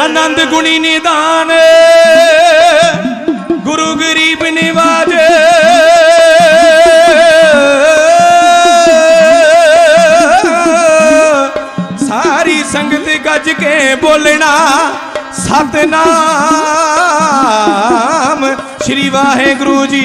आनंद गुणी निदान गुरु गरीब निवाज सारी संगत गज के बोलना सतनाम श्री वाहेगुरु जी।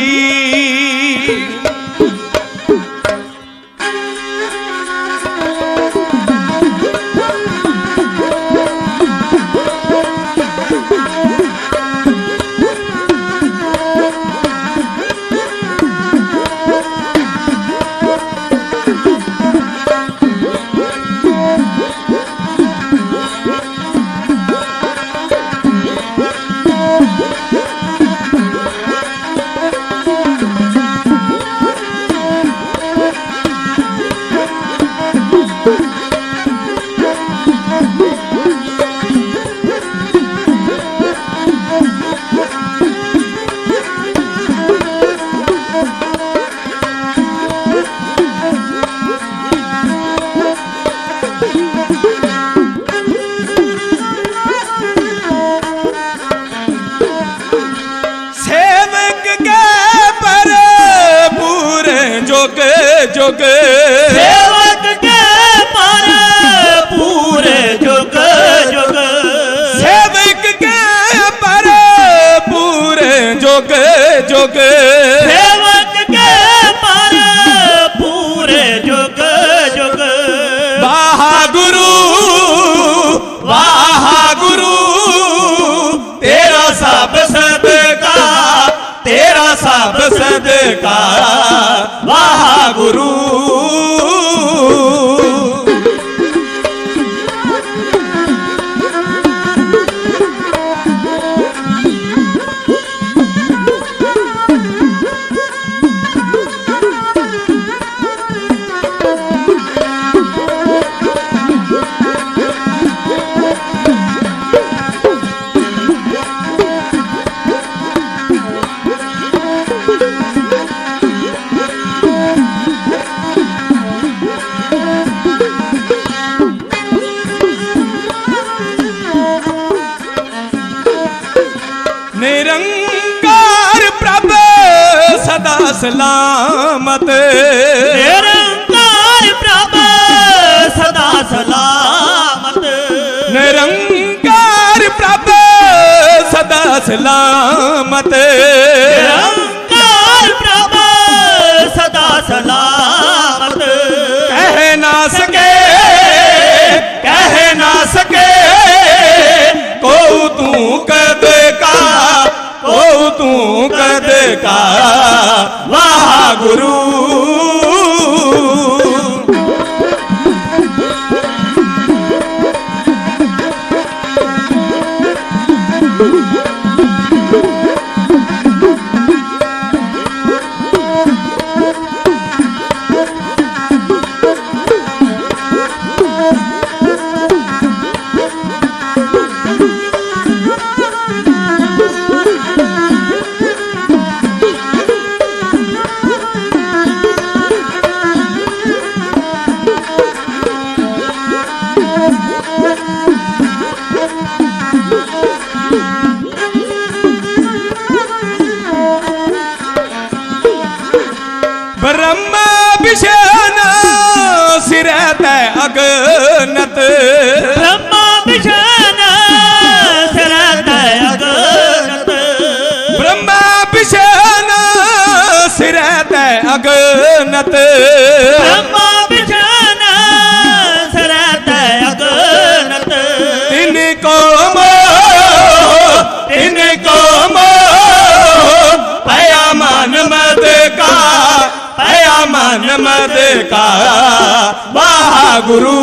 जुग सेवक के पर पूरे जुग जुग सेवक के पर पूरे जुग जुग सेवक के पर पूरे जुग जुग वाह गुरु तेरा सब सदका तेरा सब सदका वाह गुरु। सलामत निरंकार प्रभ सदा सलामत निरंकार प्रभ सदा सलामत निरंकार प्रभ सदा सलामत कह ना सके को तू कद का वाह गुरु ब्रह्म विषान सिरत अगनत ब्रह्मा विषान सिरत अगनत ब्रह्म विषान सिरत अगनत ब्रह्मा विषान सिरत अगनत तिनको पया मन मद का मन मद का वाह गुरु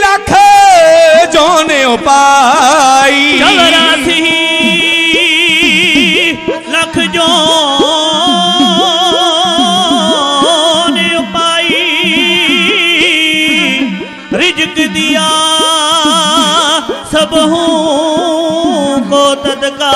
लख जोने पाई 84 लख जोने पाई रिज़्क दिया सबहू को तदका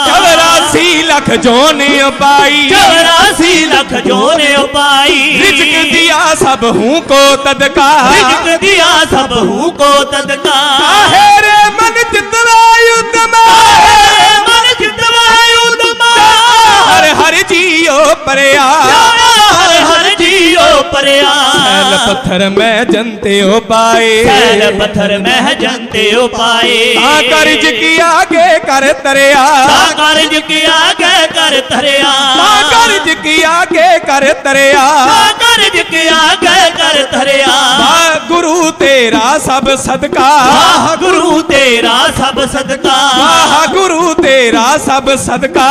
84 लख जोने पाई 84 लख जोने पाई रिज़्क दिया सब हूँ को तदका रिज़्क दिया सब हूँ को तदका हेरे मन चितवायुध मन चितवायुध हर हर जियो परया हर जियो परया सैल पत्थर में जनते हो पाए सैल पत्थर में जनते हो पाए कर्ज की आगे कर तरिया कर्ज की आगे कर तरिया कर्ज की आगे कर तरिया कर्ज की आगे कर तरिया गुरु तेरा सब सदका गुरु तेरा सब सदका गुरु तेरा सब सदका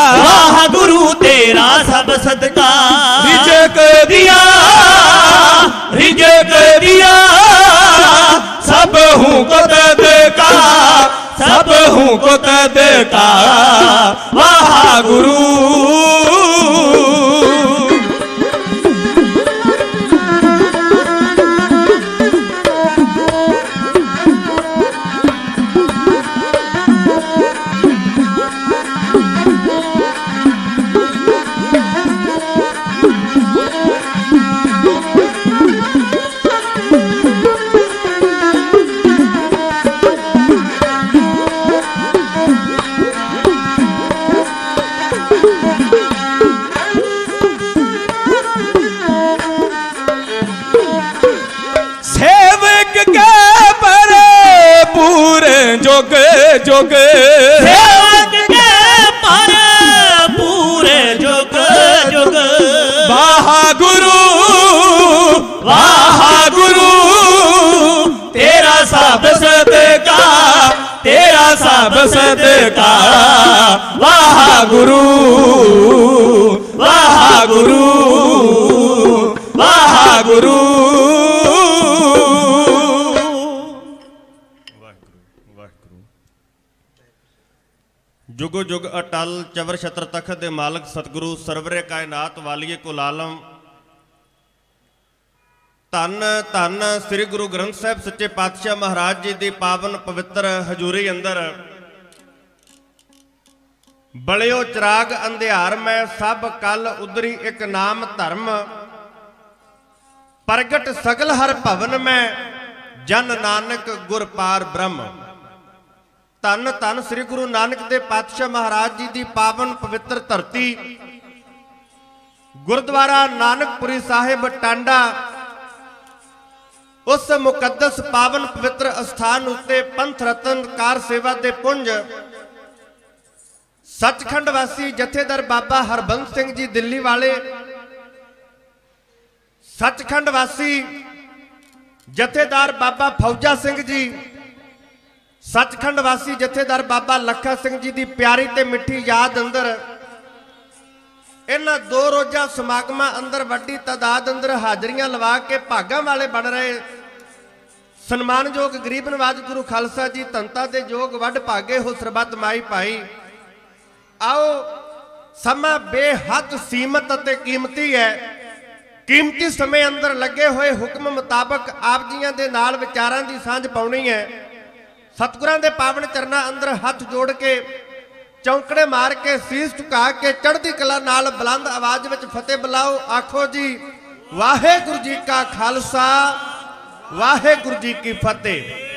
गुरु तेरा सब सदका रिज़्क दिया सब हूँ को तदका सब हूँ को तदका वाह गुरु जोग जोग सेवक के पर पूरे जोग जोग वाह गुरु तेरा सब सदका वाह गुरु जुग जुगो जुग अटल चवर छत्र तखत दे मालक सतगुरु सरवरे कायनात वालिए कुल आलम धन धन श्री गुरु ग्रंथ साहिब सच्चे पातशाह महाराज जी दी पावन पवित्र हजूरी अंदर बलियो चिराग अंधियार में सब कल उदरी एक नाम धर्म प्रगट सगल हर भवन में जन नानक गुर पार ब्रह्म। धन धन श्री गुरु नानक देव पातशाह महाराज जी की पावन पवित्र धरती गुरुद्वारा नानकपुरी साहिब टांडा उस मुकद्दस पावन पवित्र स्थान उत्ते पंथ रतन कार सेवा के पुंज सचखंड वासी जथेदार बाबा हरबंस सिंह जी दिल्ली वाले, सचखंड वासी जथेदार बाबा फौजा सिंह जी, सचखंड वासी जथेदार बाबा लखा सिंह जी की प्यारी ते मिठी याद अंदर इन्हां 2 रोजा समागमां अंदर वड्डी तादाद अंदर हाजरियां लवा के भागां वाले बन रहे सन्मानयोग गरीब नवाज गुरु खालसा जी धनता दे योग वड भागे हो सरबत माई भाई। आओ समा बेहद सीमित अते कीमती है, कीमती समय अंदर लगे हुए हुक्म मुताबक आप जियां दे नाल विचारां दी सांझ पाउणी है। सतगुरां दे पावन चरनां अंदर हथ जोड़ के चौंकड़े मार के शीश झुका के चढ़दी कला नाल बुलंद आवाज विच फतेह बुलाओ। आखो जी वाहेगुरु जी का खालसा वाहेगुरु जी की फतेह।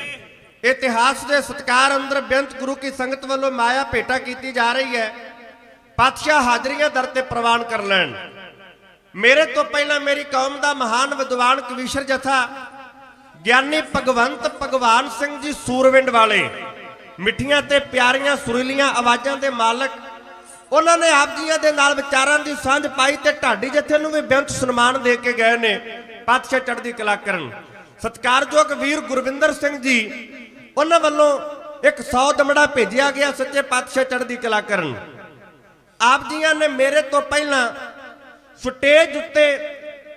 इतिहास के सत्कार अंदर बेअंत गुरु की संगत वालों माया भेटा की जा रही है। पातशाह हाजरियां दर ते प्रवान कर लैन। मेरे तो पहला मेरी कौम का महान विद्वान कविशर जथा ज्ञानी भगवंत भगवान सिंह जी सूरविंड वाले मिठियां ते प्यारियां सुरीलियां आवाज़ां दे मालक, उन्होंने आप जियां दे नाल विचारां दी सांझ पाई ते ढाडी जथे नूं भी बेअंत सन्मान दे के गए ने। पातशाह चढ़दी कला करन सत्कारयोग वीर गुरविंदर सिंह जी उन्हां वल्लों एक 100 दमड़ा भेजिया गया सच्चे पातशाह चढ़दी कला करन। आप जियां ने मेरे तो पहला स्टेज उत्ते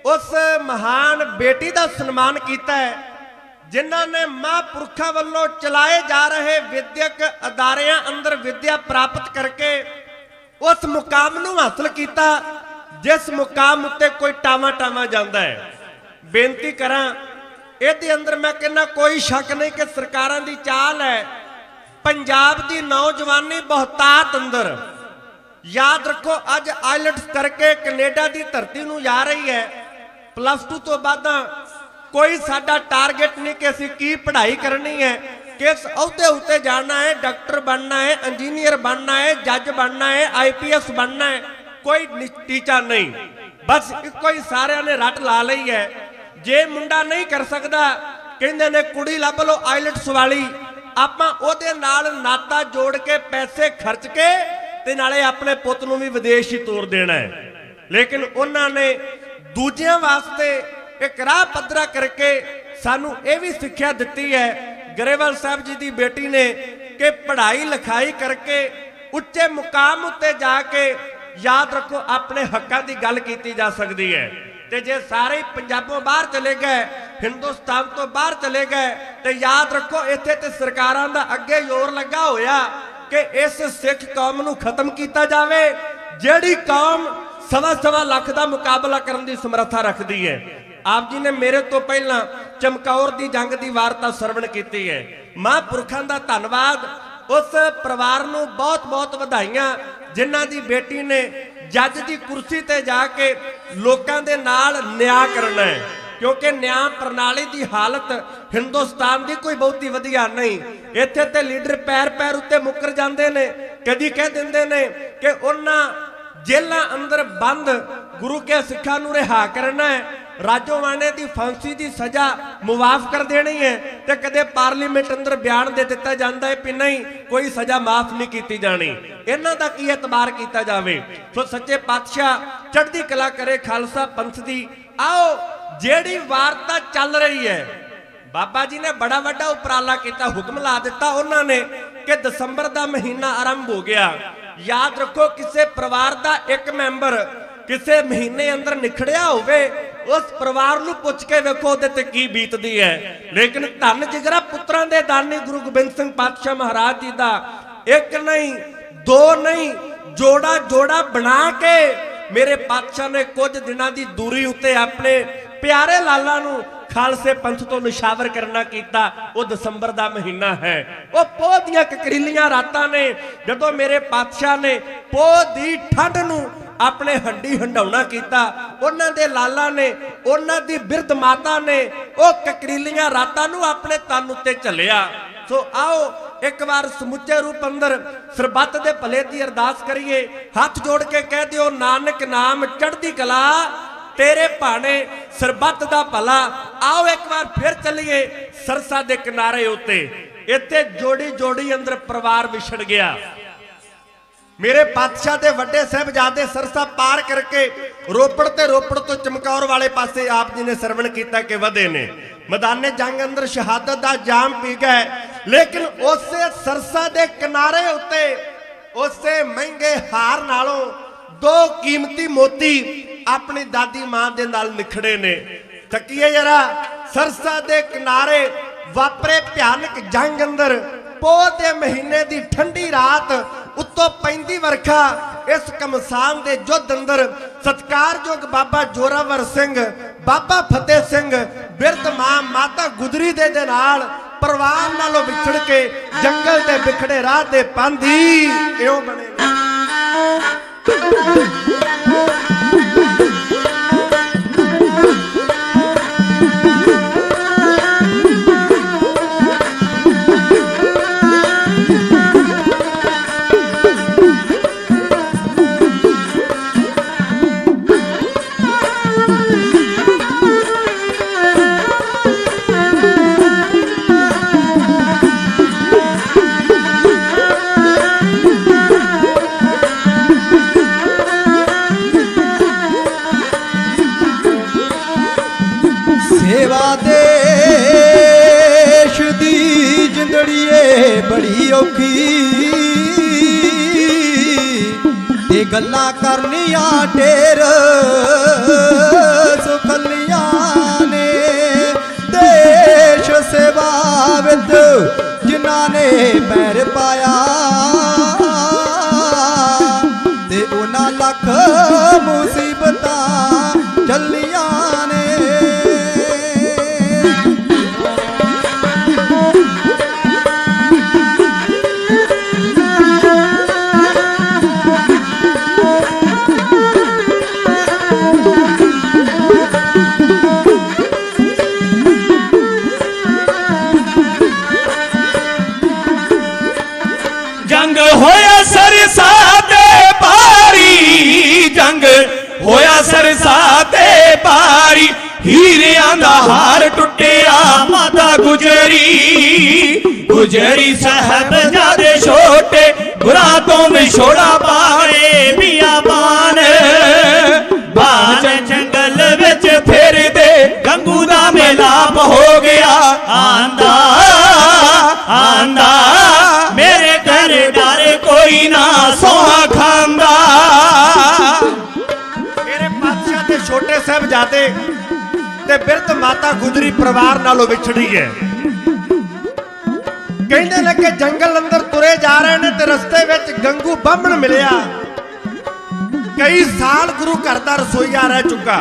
उस महान बेटी का सन्मान किया है जिन्हां ने महापुरखों वालों चलाए जा रहे विद्यक अदारियां अंदर विद्या प्राप्त करके उस मुकाम नूं हासिल किया जिस मुकाम उत्ते कोई टावा टावा जाता है। बेनती करा इहदे अंदर मैं कहना कोई शक नहीं कि सरकारां दी चाल है। पंजाब दी नौजवानी बहुतात अंदर याद रखो अज आइलट्स करके कनेडा की धरती नूं जा रही है। +2 तो बाद कोई साडा टारगेट नहीं कि असीं की पढ़ाई करनी है, किस अहुदे उत्ते जाना है, डॉक्टर बनना है, इंजीनियर बनना है, जज बनना है, IPS बनना है, कोई टीचा नहीं। बस इको ही सारिਆਂ ने रट ला लई है। जे मुंडा नहीं कर सकता कहंदे ने कुड़ी लभ लो आइलट्स वाली, आपां ओहदे नाल नाता जोड़ के पैसे खर्च के ते नाले अपने पुत नूं भी विदेश ही तोर देना है। लेकिन उन्होंने दूजियां वास्ते एक राह पद्धरा करके सानू ये भी सिक्ख्या दी है गरेवाल साहब जी की बेटी ने कि पढ़ाई लिखाई करके उच्चे मुकाम उत्ते जाके याद रखो अपने हकों की गल की जा सकती है। ते जे सारे पंजाबों बाहर चले गए, हिंदुस्तान तो बाहर चले गए, तो याद रखो इत्थे ते सरकारां दा अगे जोर लगा होया कि इस सिख कौम नूं खत्म किया जाए जिहड़ी कौम 1.25 लाख का मुकाबला करने की समर्था रखती है। आप जी ने मेरे तो पहला चमकौर की जंग की वार्ता सरवण की है। महापुरखों का धन्यवाद, उस परिवार नूं बहुत बहुत बधाइयां जिन्हां दी बेटी ने जज की कुर्सी ते जाके लोकां दे नाल न्याय करना है, क्योंकि न्याय प्रणाली की हालत हिंदुस्तान की कोई बहुती वधिया नहीं। इत्थे ते लीडर पैर पैर उत्ते मुकर जाते हैं, कदी कह देंदे ने कि उन्हां जेलां अंदर बंद गुरु के सिखां नूं रिहा करना है, राजोवाने की फांसी की सजा मुआफ कर देनी है, तो कदे पार्लीमेंट अंदर बयान दे दिता जाता है कि नहीं कोई सजा माफ नहीं की जानी। इन्हां दा की एतबार किया जाए। सो सच्चे पातशाह चढ़दी कला करे खालसा पंथ दी। आओ जेड़ी वार्ता चल रही है, बाबा जी ने बड़ा वड्डा उपराला किया, हुक्म ला दिता उन्होंने कि दसंबर का महीना आरंभ हो गया। याद रखो किसी परिवार का एक मैंबर किसी महीने अंदर निखड़िया होवे, उस परिवार नूं पुछ के वेखो उहदे ते की बीतदी है। लेकिन धन जिगरा पुत्रां दे दानी गुरु गोबिंद सिंह पातशाह महाराज जी दा एक नहीं दो नहीं जोड़ा जोड़ा बना के मेरे पातशाह ने कुछ दिनों की दूरी उत्ते अपने प्यारे लाला नूं खालसे पंथ तो निशावर करना कीता। वो दसंबर का महीना है, वो पोह दियां ककरीलियां रातां ने जदों मेरे पातशाह ने पोह दी ठंड नूं अपने हंडी हंडाउणा कीता। उन्हां दे लाला ने उन्हां दी बिरध माता ने वो ककरीलियां रातां नूं अपने तन उत्ते झल्लिया। सो आओ एक बार समुचे रूप अंदर सरबत दे भले दी अरदास करिए। हाथ जोड़ के कह दिओ नानक नाम चढ़दी कला तेरे भाने सरबत दा भला। आओ एक बार फिर चलिए सरसा दे किनारे उत्ते। इत्थे जोड़ी जोड़ी अंदर परिवार विछड़ गया। मेरे पातशाह दे वड्डे साहिबजादे सरसा पार करके रोपड़ तो चमकौर वाले पासे आप जी ने सरवण किया कि वधे ने मैदाने जंग अंदर शहादत दा जाम पी गए। लेकिन उसे सरसा दे किनारे उत्ते उसे महंगे हार नालों दो कीमती मोती अपनी दादी मां दे नाल निखड़े ने। तकीए जरा सरसा दे किनारे वापरे भयानक जंग अंदर पोह दे महीने दी ठंडी रात उत्तों पैंदी वरखा इस कमसान दे युद्ध अंदर सत्कारयोग बाबा जोरावर सिंह बाबा फतेह सिंह बिरध मां माता गुजरी दे नाल परिवार नालों विछड़ के जंगल दे बिखड़े राह दे पांधी इउं बने ने। सेवा देश दी जिंदड़ीए बड़ी औखी ते गल्लां करनियां ढेर सुखलियां ने। देश सेवा विच जिन्हां ने पैर पाया ते उन्हां लख मुसीबतां झल्लियां ने। जंग होया सरसा दे बारी, जंग होया सरसा दे बारी, हीरियां दा हार टुटिया माता गुजरी। गुजरी साहबजादे छोटे गुरां तो विछोड़ा पाए बियाबान। बाज जंगल विच फिरदे गंगू दा मिलाप हो गया। आंदा आंदा मेरे घर डर कोई ना सोहा खांदा। मेरे पातशाह दे छोटे साहिबजादे ते बिरध माता गुजरी परिवार नालों विछड़ी है। कहने लगे जंगल अंदर तुरे जा रहे ने ते रस्ते विच गंगू बामण मिलिया। कई साल गुरु घर दा रसोईया रह चुका।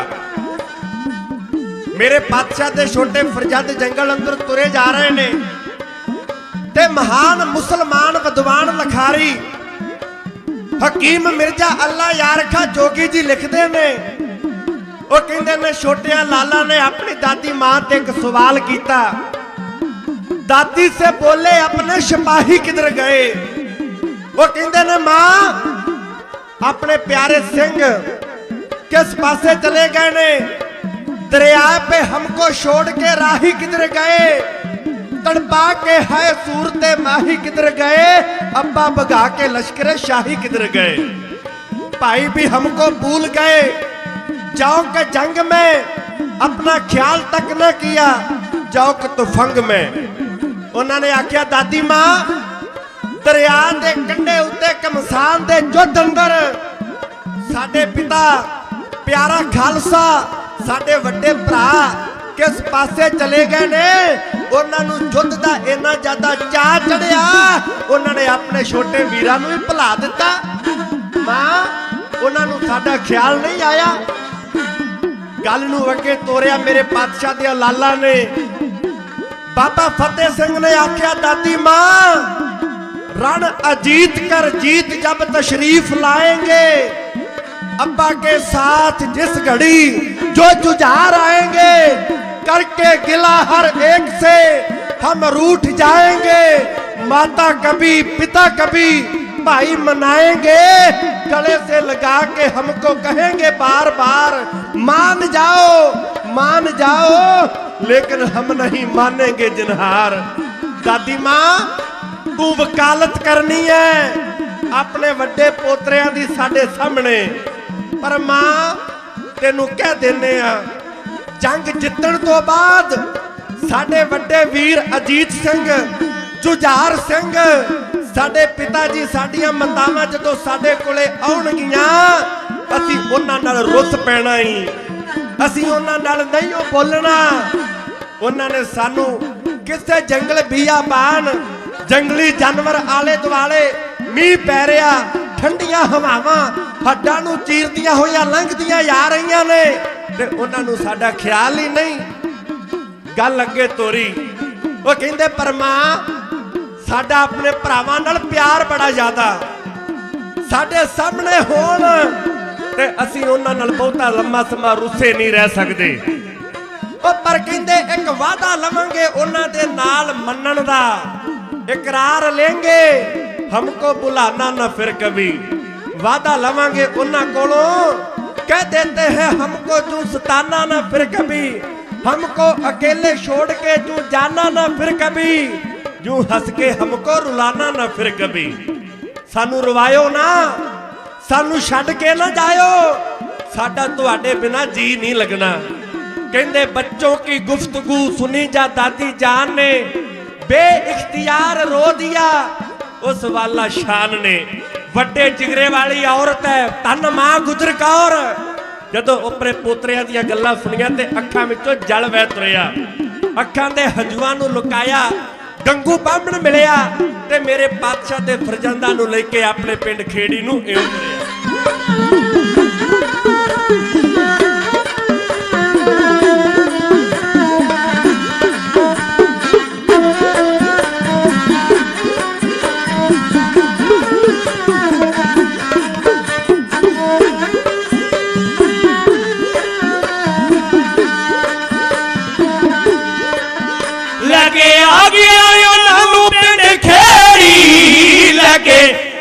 मेरे पातशाह दे छोटे फरजंद जंगल अंदर तुरे जा रहे ने ते महान मुसलमान विद्वान लखारी हकीम मिर्जा अल्लाह यारखा जोगी जी लिखते ने। वो कहते ने छोटिया लाला ने अपनी दादी मां ते एक सवाल किया। दादी से बोले अपने सिपाही किधर गए। वो कहते ने मां अपने प्यारे सिंह किस पासे चले गए ने। दरिया पे हमको छोड़ के राही किधर गए। तड़पा के है सूरते माही किधर गए। अब्बा भगा के लश्कर शाही किधर गए। भाई भी हमको भूल गए। जाओ के जंग में अपना ख्याल तक न किया। जाओ के तुफंग में। उन्होंने आख्या दादी मां दरिया के कंढे उत्ते कमसान दे युद्ध अंदर साडे पिता प्यारा खालसा साडे वड्डे भरा किस पासे चले गए ने। ਉਹਨਾਂ ਨੂੰ ਯੁੱਧ ਦਾ ਇੰਨਾ ਜ਼ਿਆਦਾ ਚਾਅ ਚੜਿਆ, ਉਹਨਾਂ ਨੇ ਆਪਣੇ ਛੋਟੇ ਵੀਰਾਂ ਨੂੰ ਵੀ ਭੁਲਾ ਦਿੱਤਾ। ਮਾਂ, ਉਹਨਾਂ ਨੂੰ ਸਾਡਾ ਖਿਆਲ ਨਹੀਂ ਆਇਆ। ਗੱਲ ਨੂੰ ਅੱਗੇ ਤੋਰਿਆ ਮੇਰੇ ਪਾਤਸ਼ਾਹ ਦੇ ਲਾਲਾ ਨੇ। ਬਾਬਾ ਫਤਿਹ ਸਿੰਘ ਨੇ ਆਖਿਆ, ਦਾਦੀ ਮਾਂ, रण अजीत कर जीत जब तशरीफ लाएंगे, अब्बा के साथ जिस घड़ी जो जुझार आएंगे, करके गिला हर एक से हम रूठ जाएंगे। माता कभी पिता कभी भाई मनाएंगे, गले से लगा के हमको कहेंगे बार बार मान जाओ, लेकिन हम नहीं मानेंगे जिन्हार। दादी मां, तू वकालत करनी है अपने वड्डे पोतरियां दी साडे सामने, पर मां तेनू कह देने आ, जंग जितण तो बाद साडे वड्डे वीर अजीत सिंह, जुझार सिंह, साडे पिता जी, साडियां मातावां जदों साडे कोले आउणगीआं, असीं उन्हां नाल रुस पैणा ही, असीं उन्हां नाल नहीं ओ बोलना। उन्हां ने सानू किसे जंगल बियाबान, जंगली जानवर आले दुआले, मीह पै रहा, ठंडियां हवावां हड्डां नूं चीरदियां होइयां लंघदियां जा रहीआं ने, ते उन्हां नूं साडा ख्याल ही नहीं। गल अगे तोरी, वो कहंदे पर मां, साडा अपने भरावां नाल प्यार बड़ा ज्यादा, साडे सामने होण ते असीं उन्हां नाल बहुता लंबा समा रुस्से नहीं रह सकदे। पर कहंदे एक वादा लवांगे उन्हां दे नाल मन्नण दा, इकरार लेंगे हमको बुलाना न फिर कभी। वादा लवांगे उन्हां कोलों, कह देते हैं हमको जू सताना न फिर कभी, हमको अकेले छोड़ के जू जाना न फिर कभी, जू हंस के हमको रुलाना न फिर कभी। सानू रुवायो ना, सानू छड्ड के ना जायो, साडा तुहाडे बिना जी नहीं लगना। कहंदे बच्चों की गुफ्तगू सुनी जा दादी जान ने, बेइख्तियार रो दिया उस वाला शान ने। वड्डे जिगरे वाली औरत है, धन मां गुजर कौर। जदों अपने पोतरियां दियां गल्लां सुनियां ते अखां विचों जल वह तुरिया, अखां दे हंजुआं नूं लुकाया। गंगू बामण मिलिया ते मेरे पातशाह दे फरजंदां नूं लेके अपने पिंड खेड़ी नूं इउं तुरिया।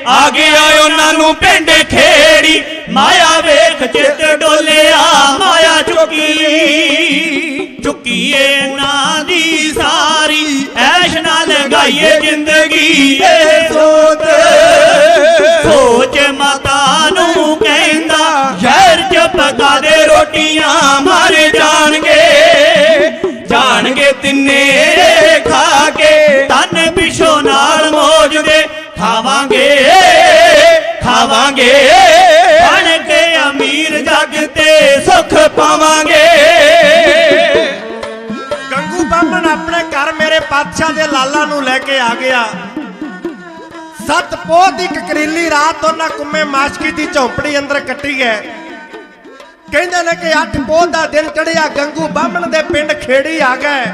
आ गया उन्हां नूं पिंड खेड़ी, माया वेख चित डोलिया, माया चुकीए उन्हां दी सारी, ऐश ना लगाइए जिंदगी सोच माता नूं कहंदा, शहर च पका दे रोटियां मर जाणगे तिन्ने खा के, तन पिछो नाल मौज दे खावांगे बन के अमीर जग ते सुख पावांगे। गंगू बामण अपने घर मेरे पातशाह दे लाला नूं लेके आ गया। 7 पोह दी ककरीली रात उन्हां कुम्मे माशकी दी झोंपड़ी अंदर कट्टी है। कहंदे ने कि 8 पोह दा दिन चढ़िया, गंगू बामण दे पिंड खेड़ी आ गए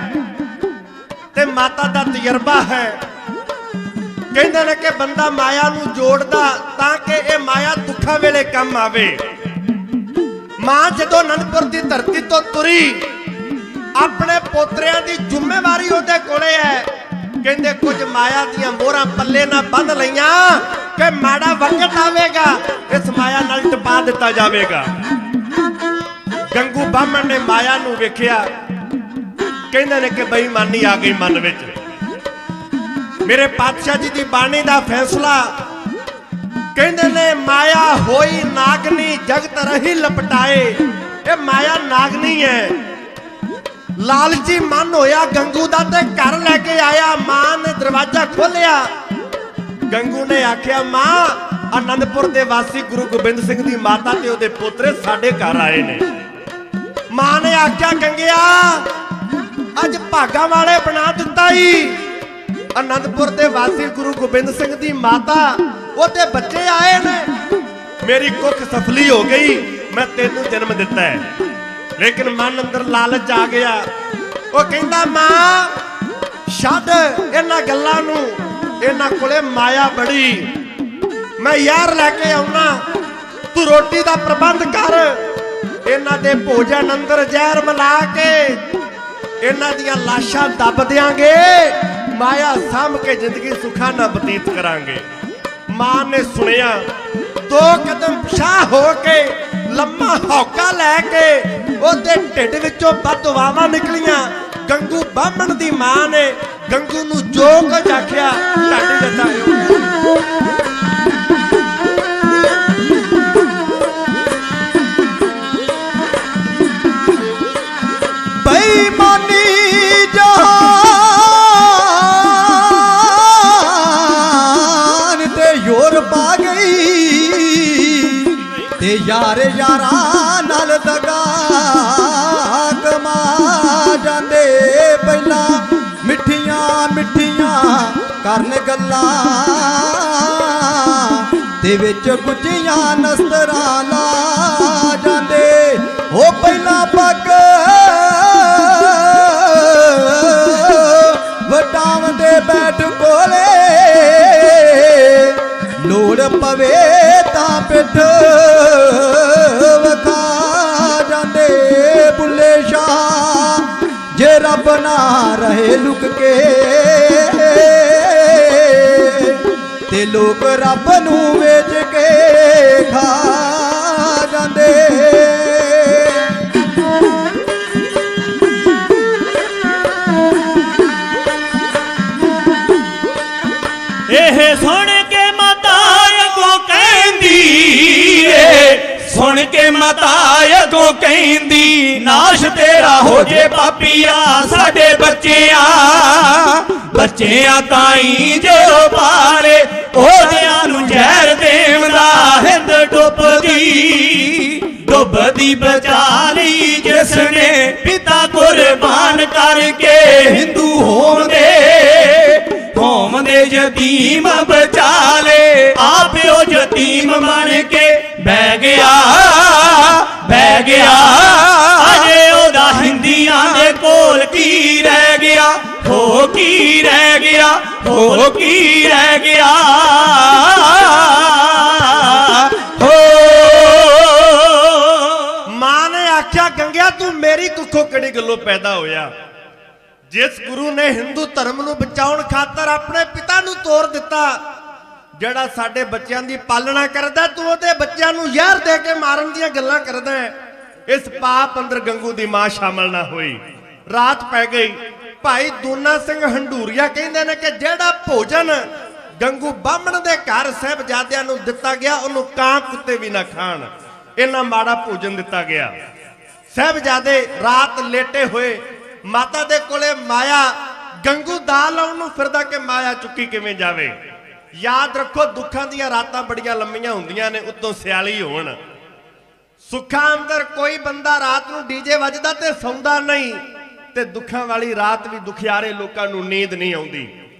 ते माता दा तजर्बा है। कहंदे ने कि बंदा माया नूं जोड़दा तां कि ये माया दुखा वेले कम आवे। मां जदों आनंदपुर दी धरती तो तुरी, अपने पोतरियां दी जिम्मेवारी उहदे कोले है। कहंदे कुछ माया दियां मोहरां पल्ले ना बंध लईआं कि माड़ा वक्त आवेगा, इस माया नाल टपा दिता जावेगा। गंगू बामण ने माया नूं वेखिया, कहंदे ने कि बेईमानी आ गई मन विच। मेरे पातशाह जी की बाणी का फैसला, कहंदे ने माया होई नागनी जगत रही लपटाए। ये माया नागनी है। लालची मन होया गंगू दा ते घर लेके आया। मां ने दरवाजा खोलिया। गंगू ने आख्या, मां आनंदपुर दे वासी गुरु गोबिंद सिंह दी माता ते ओदे पोतरे साडे घर आए ने। मां ने आख्या, गंगिया अज भागा वाले बना दिता। ਪਈ ਆਨੰਦਪੁਰ ਦੇ ਵਾਸੀ ਗੁਰੂ ਗੋਬਿੰਦ ਸਿੰਘ ਦੀ ਮਾਤਾ ਉਹਦੇ ਬੱਚੇ ਆਏ ਨੇ, ਮੇਰੀ ਕੁੱਖ ਸਫਲੀ ਹੋ ਗਈ, ਮੈਂ ਤੈਨੂੰ ਜਨਮ ਦਿੱਤਾ ਹੈ। ਲੇਕਿਨ ਮਨ ਅੰਦਰ ਲਾਲਚ ਆ ਗਿਆ। ਉਹ ਕਹਿੰਦਾ ਮਾਂ ਛੱਡ ਇਹਨਾਂ ਗੱਲਾਂ ਨੂੰ, ਇਹਨਾਂ ਕੋਲੇ ਮਾਇਆ ਬੜੀ, ਮੈਂ ਯਾਰ ਲੈ ਕੇ ਆਉਣਾ, ਤੂੰ ਰੋਟੀ ਦਾ ਪ੍ਰਬੰਧ ਕਰ, ਇਹਨਾਂ ਦੇ ਭੋਜਨ ਅੰਦਰ ਜ਼ਹਿਰ ਮਿਲਾ ਕੇ ਇਹਨਾਂ ਦੀਆਂ ਲਾਸ਼ਾਂ ਦੱਬ ਦਿਆਂਗੇ, ਮਾਇਆ ਸਾਂਭ ਕੇ ਜ਼ਿੰਦਗੀ ਸੁਖਾ ਨਾਲ ਬਤੀਤ ਕਰਾਂਗੇ। ਮਾਂ ਨੇ ਸੁਣਿਆ, 2 ਕਦਮ ਪਿਛਾਂਹ ਹੋ ਕੇ ਲੰਮਾ ਹੌਕਾ ਲੈ ਕੇ ਉਹਦੇ ਢਿੱਡ ਵਿੱਚੋਂ ਬਦਦੁਆਵਾਂ ਨਿਕਲੀਆਂ। ਗੰਗੂ ਬਾਹਮਣ ਦੀ ਮਾਂ ਨੇ ਗੰਗੂ ਨੂੰ ਜੋ ਕੁਝ ਆਖਿਆ ਢੱਡ ਜਤਾਇਓ। ਬੇਈਮਾਨੀ ਜਹਾਨ ਤੇ ਜ਼ੋਰ ਪਾ ਗਈ, ਤੇ ਯਾਰ ਯਾਰਾਂ ਨਾਲ ਦਗਾ ਕਮਾ ਜਾਂਦੇ। ਪਹਿਲਾਂ ਮਿੱਠੀਆਂ ਮਿੱਠੀਆਂ ਕਰਨ ਗੱਲਾਂ, ਤੇ ਵਿੱਚ ਗੁੱਝੀਆਂ ਨਸਤਰਾਂ ਲਾ ਜਾਂਦੇ। ਉਹ ਪਹਿਲਾਂ ਪੱਗ ਵਟਾਉਂਦੇ ਬੈਠ ਕੋਲੇ, ਲੋੜ ਪਵੇ ਤਾਂ ਪਿੱਠ ਵਖਾ ਜਾਂਦੇ। ਬੁੱਲੇ ਸ਼ਾਹ ਜੇ ਰੱਬ ਨਾ ਰਹੇ ਲੁਕ ਕੇ, ਤੇ ਲੋਕ ਰੱਬ ਨੂੰ ਵੇਚ ਕੇ ਖਾ ਜਾਂਦੇ। ਇਹ ਸੁਣ ਕੇ ਮਾਤਾ ਅੱਗੋਂ ਕਹਿੰਦੀ ਏ, ਸੁਣ ਕੇ ਮਾਤਾ ਅੱਗੋਂ ਕਹਿੰਦੀ, ਨਾਸ਼ ਤੇਰਾ ਹੋ ਜੇ ਪਾਪੀਆ ਸਾਡੇ ਬੱਚਿਆਂ ਤਾਈਂ ਜੋ ਪਾਲੇ, ਉਹਦਿਆਂ ਨੂੰ ਜ਼ਹਿਰ ਦੇਣ ਦਾ ਹਿੰਦ ਡੁੱਬਦੀ ਬਚਾ ਲਈ ਜਿਸ ਨੇ ਪਿਤਾ ਕੁਰਬਾਨ ਕਰਕੇ। ਹਿੰਦੂ ਹੋਣ ਦੇ ਯਤੀਮ ਬਚਾ ਲੇ, ਆਪਿਓ ਯਤੀਮ ਬਣ ਕੇ ਬਹਿ ਗਿਆ। ਅਜੇ ਉਹਦਾ ਹਿੰਦੀਆਂ ਦੇ ਕੋਲ ਕੀ ਰਹਿ ਗਿਆ, ਹੋ ਕੀ ਰਹਿ ਗਿਆ, ਹੋ ਕੀ ਰਹਿ ਗਿਆ। ਮਾਂ ਨੇ ਆਖਿਆ, ਗੰਗਿਆ ਤੂੰ ਮੇਰੀ ਕੁੱਖੋਂ ਕਿਹੜੀ ਗੱਲੋਂ ਪੈਦਾ ਹੋਇਆ? ਜਿਸ ਗੁਰੂ ਨੇ ਹਿੰਦੂ ਧਰਮ ਨੂੰ ਬਚਾਉਣ ਖਾਤਰ ਆਪਣੇ ਪਿਤਾ ਨੂੰ ਤੋੜ ਦਿੱਤਾ, ਜਿਹੜਾ ਸਾਡੇ ਬੱਚਿਆਂ ਦੀ ਪਾਲਣਾ ਕਰਦਾ, ਤੂੰ ਉਹਦੇ ਬੱਚਿਆਂ ਨੂੰ ਜ਼ਹਿਰ ਦੇ ਕੇ ਮਾਰਨ ਦੀਆਂ ਗੱਲਾਂ ਕਰਦਾ ਹੈ। ਇਸ ਪਾਪ ਅੰਦਰ ਗੰਗੂ ਦੀ ਮਾਂ ਸ਼ਾਮਲ ਨਾ ਹੋਈ। ਰਾਤ ਪੈ ਗਈ। ਭਾਈ ਦੂਨਾ ਸਿੰਘ ਹੰਡੂਰੀਆ ਕਹਿੰਦੇ ਨੇ ਕਿ ਜਿਹੜਾ ਭੋਜਨ ਗੰਗੂ ਬਾਹਮਣ ਦੇ ਘਰ ਸਾਹਿਬਜ਼ਾਦਿਆਂ ਨੂੰ ਦਿੱਤਾ ਗਿਆ, ਉਹਨੂੰ ਕਾਂ ਕੁੱਤੇ ਵੀ ਨਾ ਖਾਣ, ਇੰਨਾ ਮਾੜਾ ਭੋਜਨ ਦਿੱਤਾ ਗਿਆ। ਸਾਹਿਬਜ਼ਾਦੇ ਰਾਤ ਲੇਟੇ ਹੋਏ, ਮਾਤਾ ਦੇ ਕੋਲੇ ਮਾਇਆ, ਗੰਗੂ ਦਾਲ ਲਾਉਣ ਨੂੰ ਫਿਰਦਾ ਕਿ ਮਾਇਆ ਚੁੱਕੀ ਕਿਵੇਂ ਜਾਵੇ। ਯਾਦ ਰੱਖੋ, ਦੁੱਖਾਂ ਦੀਆਂ ਰਾਤਾਂ ਬੜੀਆਂ ਲੰਮੀਆਂ ਹੁੰਦੀਆਂ ਨੇ, ਉੱਤੋਂ ਸਿਆਲੀ ਹੋਣ। ਸੁੱਖਾਂ ਅੰਦਰ ਕੋਈ ਬੰਦਾ ਰਾਤ ਨੂੰ ਡੀਜੇ ਵੱਜਦਾ ਤੇ ਸੌਂਦਾ ਨਹੀਂ, ਤੇ ਦੁੱਖਾਂ ਵਾਲੀ ਰਾਤ ਵੀ ਦੁਖਿਆਰੇ ਲੋਕਾਂ ਨੂੰ ਨੀਂਦ ਨਹੀਂ ਆਉਂਦੀ।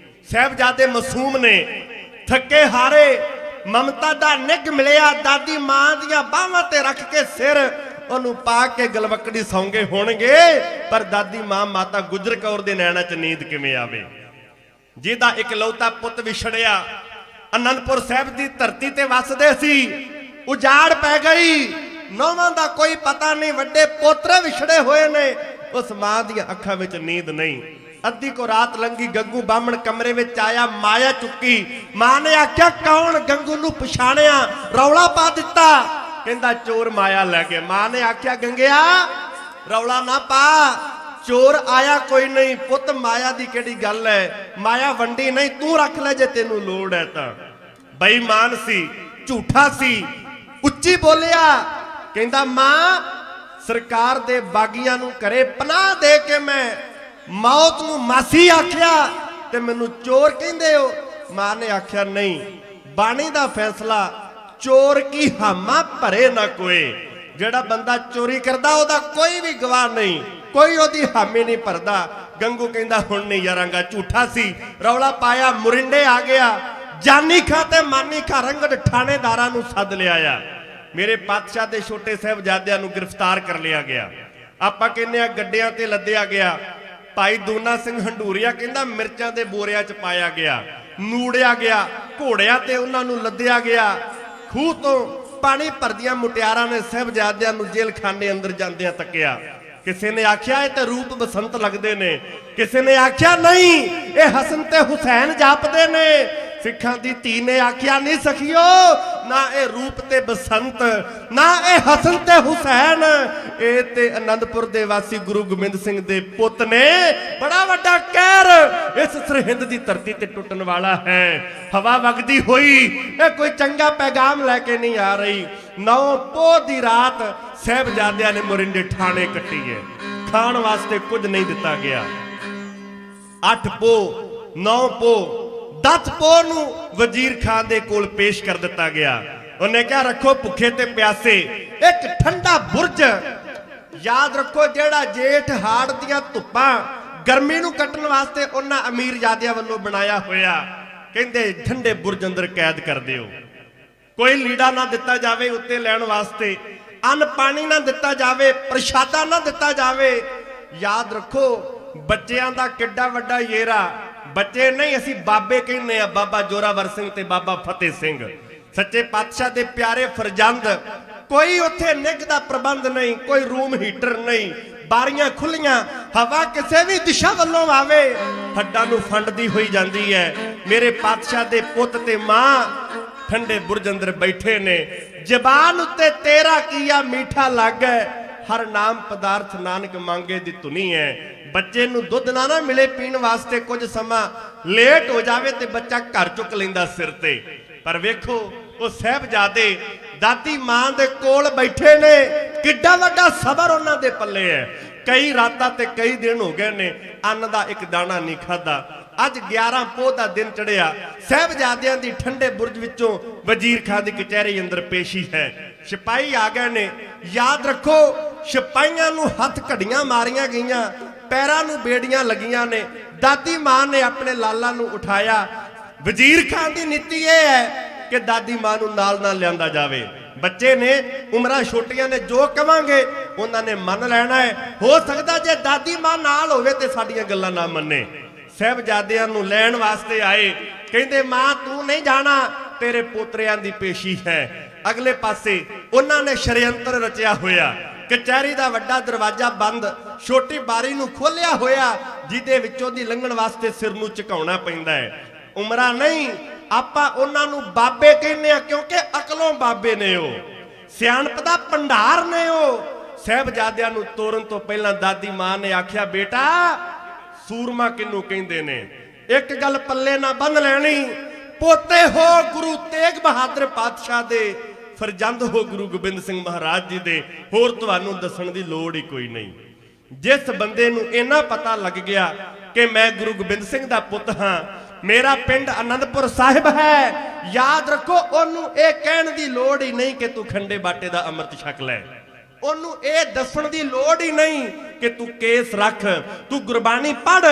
ਸਾਹਿਬਜ਼ਾਦੇ ਮਾਸੂਮ ਨੇ, ਥੱਕੇ ਹਾਰੇ, ਮਮਤਾ ਦਾ ਨਿੱਘ ਮਿਲਿਆ, ਦਾਦੀ ਮਾਂ ਦੀਆਂ ਬਾਹਾਂ ਤੇ ਰੱਖ ਕੇ ਸਿਰ ਉਹਨੂੰ ਪਾ ਕੇ ਗਲਵਕੜੀ ਸੌਂਗੇ ਹੋਣਗੇ, ਪਰ ਦਾਦੀ ਮਾਂ ਮਾਤਾ ਗੁਜਰ ਕੌਰ ਦੇ ਨੈਣਾਂ 'ਚ ਨੀਂਦ ਕਿਵੇਂ ਆਵੇ? ਜਿਹਦਾ ਇਕਲੌਤਾ ਪੁੱਤ ਵਿਛੜਿਆ, ਅਨੰਦਪੁਰ ਸਾਹਿਬ ਦੀ ਧਰਤੀ ਤੇ ਵੱਸਦੇ ਸੀ, ਉਜਾੜ ਪੈ ਗਈ, ਨੌਵਾਂ ਦਾ ਕੋਈ ਪਤਾ ਨਹੀਂ, ਵੱਡੇ ਪੋਤਰੇ ਵਿਛੜੇ ਹੋਏ ਨੇ, ਉਸ ਮਾਂ ਦੀਆਂ ਅੱਖਾਂ ਵਿੱਚ ਨੀਂਦ ਨਹੀਂ। ਅੱਧੀ ਕੋ ਰਾਤ ਲੰਗੀ, ਗੰਗੂ ਬਾਹਮਣ ਕਮਰੇ ਵਿੱਚ ਆਇਆ, ਮਾਇਆ ਚੁੱਕੀ। ਮਾਂ ਨੇ ਆਖਿਆ, ਕੌਣ? ਗੰਗੂ ਨੂੰ ਪਛਾਣਿਆ, ਰੌਲਾ ਪਾ ਦਿੱਤਾ, ਕਹਿੰਦਾ ਚੋਰ ਮਾਇਆ ਲੈ ਕੇ। ਮਾਂ ਨੇ ਆਖਿਆ, ਗੰਗਿਆ ਰੌਲਾ ਨਾ ਪਾ, ਚੋਰ ਆਇਆ ਕੋਈ ਨਹੀਂ, ਪੁੱਤ ਮਾਇਆ ਦੀ ਕਿਹੜੀ ਗੱਲ ਹੈ, ਮਾਇਆ ਵੰਡੀ ਨਹੀਂ, ਤੂੰ ਰੱਖ ਲੈ ਜੇ ਤੈਨੂੰ ਲੋੜ ਹੈ ਤਾਂ। ਬੇਈਮਾਨ ਸੀ, ਝੂਠਾ ਸੀ, ਉੱਚੀ ਬੋਲਿਆ, ਕਹਿੰਦਾ ਮਾਂ ਸਰਕਾਰ ਦੇ ਬਾਗੀਆਂ ਨੂੰ ਘਰੇ ਪਨਾਹ ਦੇ ਕੇ ਮੈਂ ਮੌਤ ਨੂੰ ਮਾਸੀ ਆਖਿਆ ਤੇ ਮੈਨੂੰ ਚੋਰ ਕਹਿੰਦੇ ਹੋ? ਮਾਂ ਨੇ ਆਖਿਆ, ਨਹੀਂ, ਬਾਣੀ ਦਾ ਫੈਸਲਾ, ਚੋਰ ਕੀ ਹਾਮਾ ਭਰੇ ਨਾ ਕੋਏ। ਜਿਹੜਾ ਬੰਦਾ ਚੋਰੀ ਕਰਦਾ ਉਹਦਾ ਕੋਈ ਵੀ ਗਵਾਹ ਨਹੀਂ, ਕੋਈ ਉਹਦੀ ਹਾਮੀ ਨਹੀਂ ਭਰਦਾ। ਗੰਗੂ ਕਹਿੰਦਾ ਹੁਣ ਨਹੀਂ ਯਾਰਾਂਗਾ, ਝੂਠਾ ਸੀ। ਰੌਲਾ ਪਾਇਆ, ਮੁਰਿੰਡੇ ਆ ਗਿਆ। ਜਾਨੀ ਖਾਂ ਤੇ ਮਾਨੀ ਖਾਂ ਰੰਗੜ ਥਾਣੇਦਾਰਾਂ ਨੂੰ ਸੱਦ ਲਿਆ ਆ। ਮੇਰੇ ਪਾਤਸ਼ਾਹ ਦੇ ਛੋਟੇ ਸਾਹਿਬਜ਼ਾਦਿਆਂ ਨੂੰ ਗ੍ਰਿਫਤਾਰ ਕਰ ਲਿਆ ਗਿਆ। ਆਪਾਂ ਕਹਿੰਦੇ ਆ ਗੱਡਿਆਂ ਤੇ ਲੱਦਿਆ ਗਿਆ। ਭਾਈ ਦੂਨਾ ਸਿੰਘ ਹੰਡੂਰੀਆ ਕਹਿੰਦਾ ਮਿਰਚਾਂ ਦੇ ਬੋਰਿਆਂ 'ਚ ਪਾਇਆ ਗਿਆ, ਨੂੜਿਆ ਗਿਆ, ਘੋੜਿਆਂ ਤੇ ਉਹਨਾਂ ਨੂੰ ਲੱਦਿਆ ਗਿਆ। ਖੂਹ ਤੋਂ ਪਾਣੀ ਭਰਦੀਆਂ ਮੁਟਿਆਰਾਂ ਨੇ ਸਾਹਿਬਜ਼ਾਦਿਆਂ ਨੂੰ ਜੇਲ੍ਹ ਖਾਨੇ ਅੰਦਰ ਜਾਂਦਿਆਂ ਤੱਕਿਆ। ਕਿਸੇ ਨੇ ਆਖਿਆ ਇਹ ਤੇ ਰੂਪ ਬਸੰਤ ਲੱਗਦੇ ਨੇ, ਕਿਸੇ ਨੇ ਆਖਿਆ ਨਹੀਂ ਇਹ ਹਸਨ ਤੇ ਹੁਸੈਨ ਜਾਪਦੇ ਨੇ। ਸਿੱਖਾਂ ਦੀ ਧੀ ਨੇ ਆਖਿਆ ਨਹੀਂ ਸਖੀਓ, ਨਾ ਇਹ ਰੂਪ ਤੇ ਬਸੰਤ, ਨਾ ਇਹ ਹਸਨ ਤੇ ਹੁਸੈਨ, ਇਹ ਤੇ ਆਨੰਦਪੁਰ ਦੇ ਵਾਸੀ ਗੁਰੂ ਗੋਬਿੰਦ ਸਿੰਘ ਦੇ ਪੁੱਤ ਨੇ। ਬੜਾ ਵੱਡਾ ਕਹਿਰ ਇਸ ਸਰਹਿੰਦ ਦੀ ਧਰਤੀ ਤੇ ਟੁੱਟਣ ਵਾਲਾ ਹੈ। ਹਵਾ ਵਗਦੀ ਹੋਈ ਇਹ ਕੋਈ ਚੰਗਾ ਪੈਗਾਮ ਲੈ ਕੇ ਨਹੀਂ ਆ ਰਹੀ। 9 ਪੋਹ ਦੀ ਰਾਤ ਸਾਹਿਬਜ਼ਾਦਿਆਂ ਨੇ ਮੋਰਿੰਡੇ ਠਾਣੇ ਕੱਟੀ ਹੈ। ਖਾਣ ਵਾਸਤੇ ਕੁਝ ਨਹੀਂ ਦਿੱਤਾ ਗਿਆ। 8 ਪੋਹ 9 ਪੋਹ 10 ਪੋਹ ਨੂੰ ਵਜ਼ੀਰ ਖਾਨ ਦੇ ਕੋਲ ਪੇਸ਼ ਕਰ ਦਿੱਤਾ ਗਿਆ। ਉਹਨੇ ਕਿਹਾ ਰੱਖੋ ਭੁੱਖੇ ਤੇ ਪਿਆਸੇ ਇੱਕ ਠੰਡਾ ਬੁਰਜ। ਯਾਦ ਰੱਖੋ ਜਿਹੜਾ ਜੇਠ ਹਾੜ ਦੀਆਂ ਧੁੱਪਾਂ ਗਰਮੀ ਨੂੰ ਕੱਟਣ ਵਾਸਤੇ ਉਹਨਾਂ ਅਮੀਰਜ਼ਾਦਿਆਂ ਵੱਲੋਂ ਬਣਾਇਆ ਹੋਇਆ, ਕਹਿੰਦੇ ਠੰਡੇ ਬੁਰਜ ਅੰਦਰ ਕੈਦ ਕਰ ਦਿਓ। ਕੋਈ ਲੀੜਾ ਨਾ ਦਿੱਤਾ ਜਾਵੇ ਉੱਤੇ ਲੈਣ ਵਾਸਤੇ, ਅੰਨ ਪਾਣੀ ਨਾ ਦਿੱਤਾ ਜਾਵੇ, ਪ੍ਰਸ਼ਾਦਾ ਨਾ ਦਿੱਤਾ ਜਾਵੇ। ਯਾਦ ਰੱਖੋ ਬੱਚਿਆਂ ਦਾ ਕਿੱਡਾ ਵੱਡਾ ਯੇਰਾ। ਬੱਚੇ ਨਹੀਂ, ਅਸੀਂ ਬਾਬੇ ਕਹਿੰਦੇ ਆ, ਬਾਬਾ ਜੋਰਾਵਰ ਸਿੰਘ ਤੇ ਬਾਬਾ ਫਤਿਹ ਸਿੰਘ, ਸੱਚੇ ਪਾਤਸ਼ਾਹ ਦੇ ਪਿਆਰੇ ਫਰਜ਼ੰਦ। ਕੋਈ ਉੱਥੇ ਨਿੱਘ ਦਾ ਪ੍ਰਬੰਧ ਨਹੀਂ, ਕੋਈ ਰੂਮ ਹੀਟਰ ਨਹੀਂ, ਬਾਰੀਆਂ ਖੁੱਲੀਆਂ, ਹਵਾ ਕਿਸੇ ਵੀ ਦਿਸ਼ਾ ਵੱਲੋਂ ਆਵੇ ਹੱਡਾਂ ਨੂੰ ਫੰਡਦੀ ਹੋਈ ਜਾਂਦੀ ਹੈ। ਮੇਰੇ ਪਾਤਸ਼ਾਹ ਦੇ ਪੁੱਤ ਤੇ ਮਾਂ ਠੰਡੇ ਬੁਰਜ ਅੰਦਰ ਬੈਠੇ ਨੇ। ਜ਼ਬਾਨ ਉੱਤੇ ਤੇਰਾ ਕੀਆ ਮੀਠਾ ਲੱਗੈ, ਹਰ ਨਾਮ ਪਦਾਰਥ ਨਾਨਕ ਮੰਗੇ ਦੀ ਧੁਨੀ ਹੈ। ਬੱਚੇ ਨੂੰ ਦੁੱਧ ਨਾ ਮਿਲੇ ਪੀਣ ਵਾਸਤੇ, ਕੁਝ ਸਮਾਂ ਲੇਟ ਹੋ ਜਾਵੇ ਤੇ ਬੱਚਾ ਘਰ ਚੁੱਕ ਲੈਂਦਾ ਸਿਰ ਤੇ। ਪਰ ਵੇਖੋ ਉਹ ਸਾਹਿਬਜ਼ਾਦੇ ਦਾਦੀ ਮਾਂ ਦੇ ਕੋਲ ਬੈਠੇ ਨੇ, ਕਿੱਡਾ ਵੱਡਾ ਸਬਰ ਉਹਨਾਂ ਦੇ ਪੱਲੇ ਹੈ। ਕਈ ਰਾਤਾਂ ਤੇ ਕਈ ਦਿਨ ਹੋ ਗਏ ਨੇ ਅੰਨ ਦਾ ਇੱਕ ਦਾਣਾ ਨਹੀਂ ਖਾਦਾ। ਅੱਜ 11 ਪੋਹ ਦਾ ਦਿਨ ਚੜਿਆ। ਸਾਹਿਬਜ਼ਾਦਿਆਂ ਦੀ ਠੰਡੇ ਬੁਰਜ ਵਿੱਚੋਂ ਵਜ਼ੀਰ ਖਾਨ ਦੀ ਕਚਹਿਰੀ ਅੰਦਰ ਪੇਸ਼ੀ ਹੈ। ਸਿਪਾਹੀ ਆ ਗਏ ਨੇ। ਯਾਦ ਰੱਖੋ ਸਿਪਾਹੀਆਂ ਨੂੰ ਹੱਥ ਘੜੀਆਂ ਮਾਰੀਆਂ ਗਈਆਂ, ਪੈਰਾਂ ਨੂੰ ਬੇੜੀਆਂ ਲੱਗੀਆਂ ਨੇ। ਦਾਦੀ ਮਾਂ ਨੇ ਆਪਣੇ ਲਾਲਾ ਨੂੰ ਉਠਾਇਆ। ਵਜ਼ੀਰ ਖਾਨ ਦੀ ਨੀਤੀ ਇਹ ਹੈ ਕਿ ਦਾਦੀ ਮਾਂ ਨੂੰ ਨਾਲ ਨਾ ਲਿਆਂਦਾ ਜਾਵੇ। ਬੱਚੇ ਨੇ, ਉਮਰਾਂ ਛੋਟੀਆਂ ਨੇ, ਜੋ ਕਵਾਂਗੇ ਉਹਨਾਂ ਨੇ ਮੰਨ ਲੈਣਾ ਹੈ। ਹੋ ਸਕਦਾ ਜੇ ਦਾਦੀ ਮਾਂ ਨਾਲ ਹੋਵੇ ਤੇ ਸਾਡੀਆਂ ਗੱਲਾਂ ਨਾ ਮੰਨੇ। ਸਾਹਿਬਜ਼ਾਦਿਆਂ ਨੂੰ ਲੈਣ ਵਾਸਤੇ ਆਏ, ਕਹਿੰਦੇ ਮਾਂ ਤੂੰ ਨਹੀਂ ਜਾਣਾ, ਤੇਰੇ ਪੋਤਰਿਆਂ ਦੀ ਪੇਸ਼ੀ ਹੈ। ਅਗਲੇ ਪਾਸੇ ਉਹਨਾਂ ਨੇ ਸ਼ਰਯੰਤਰ ਰਚਿਆ ਹੋਇਆ। ਕਚਹਿਰੀ ਦਾ ਵੱਡਾ ਦਰਵਾਜ਼ਾ ਬੰਦ, ਛੋਟੀ ਬਾਰੀ ਨੂੰ ਖੋਲਿਆ ਹੋਇਆ, ਜਿਹਦੇ ਵਿੱਚੋਂ ਦੀ ਲੰਘਣ ਵਾਸਤੇ ਸਿਰ ਨੂੰ ਝੁਕਾਉਣਾ ਪੈਂਦਾ ਹੈ। ਉਮਰਾਂ ਨਹੀਂ, ਆਪਾਂ ਉਹਨਾਂ ਨੂੰ ਬਾਬੇ ਕਹਿੰਦੇ ਆ ਕਿਉਂਕਿ ਅਕਲੋਂ ਬਾਬੇ ਨੇ, ਉਹ ਸਿਆਣਪ ਦਾ ਭੰਡਾਰ ਨੇ। ਉਹ ਸਾਹਿਬਜ਼ਾਦਿਆਂ ਨੂੰ ਤੋਰਨ ਤੋਂ ਪਹਿਲਾਂ ਦਾਦੀ ਮਾਂ ਨੇ ਆਖਿਆ ਬੇਟਾ ਸੂਰਮਾ ਕਿਹਨੂੰ ਕਹਿੰਦੇ ਨੇ, ਇੱਕ ਗੱਲ ਪੱਲੇ ਨਾ ਬੰਨ ਲੈਣੀ, ਪੋਤੇ ਹੋ ਗੁਰੂ ਤੇਗ ਬਹਾਦਰ ਪਾਤਸ਼ਾਹ ਦੇ, ਫਰਜ਼ੰਦ ਹੋ ਗੁਰੂ ਗੋਬਿੰਦ ਸਿੰਘ ਮਹਾਰਾਜ ਜੀ ਦੇ। ਹੋਰ ਤੁਹਾਨੂੰ ਦੱਸਣ ਦੀ ਲੋੜ ਹੀ ਕੋਈ ਨਹੀਂ। ਜਿਸ ਬੰਦੇ ਨੂੰ ਇੰਨਾ ਪਤਾ ਲੱਗ ਗਿਆ ਕਿ ਮੈਂ ਗੁਰੂ ਗੋਬਿੰਦ ਸਿੰਘ ਦਾ ਪੁੱਤ ਹਾਂ, ਮੇਰਾ ਪਿੰਡ ਆਨੰਦਪੁਰ ਸਾਹਿਬ ਹੈ, ਯਾਦ ਰੱਖੋ ਉਹਨੂੰ ਇਹ ਕਹਿਣ ਦੀ ਲੋੜ ਹੀ ਨਹੀਂ ਕਿ ਤੂੰ ਖੰਡੇ ਬਾਟੇ ਦਾ ਅੰਮ੍ਰਿਤ ਛਕ ਲੈ। ਉਹਨੂੰ ਇਹ ਦੱਸਣ ਦੀ ਲੋੜ ਹੀ ਨਹੀਂ ਕਿ ਤੂੰ ਕੇਸ ਰੱਖ, ਤੂੰ ਗੁਰਬਾਣੀ ਪੜ੍ਹ,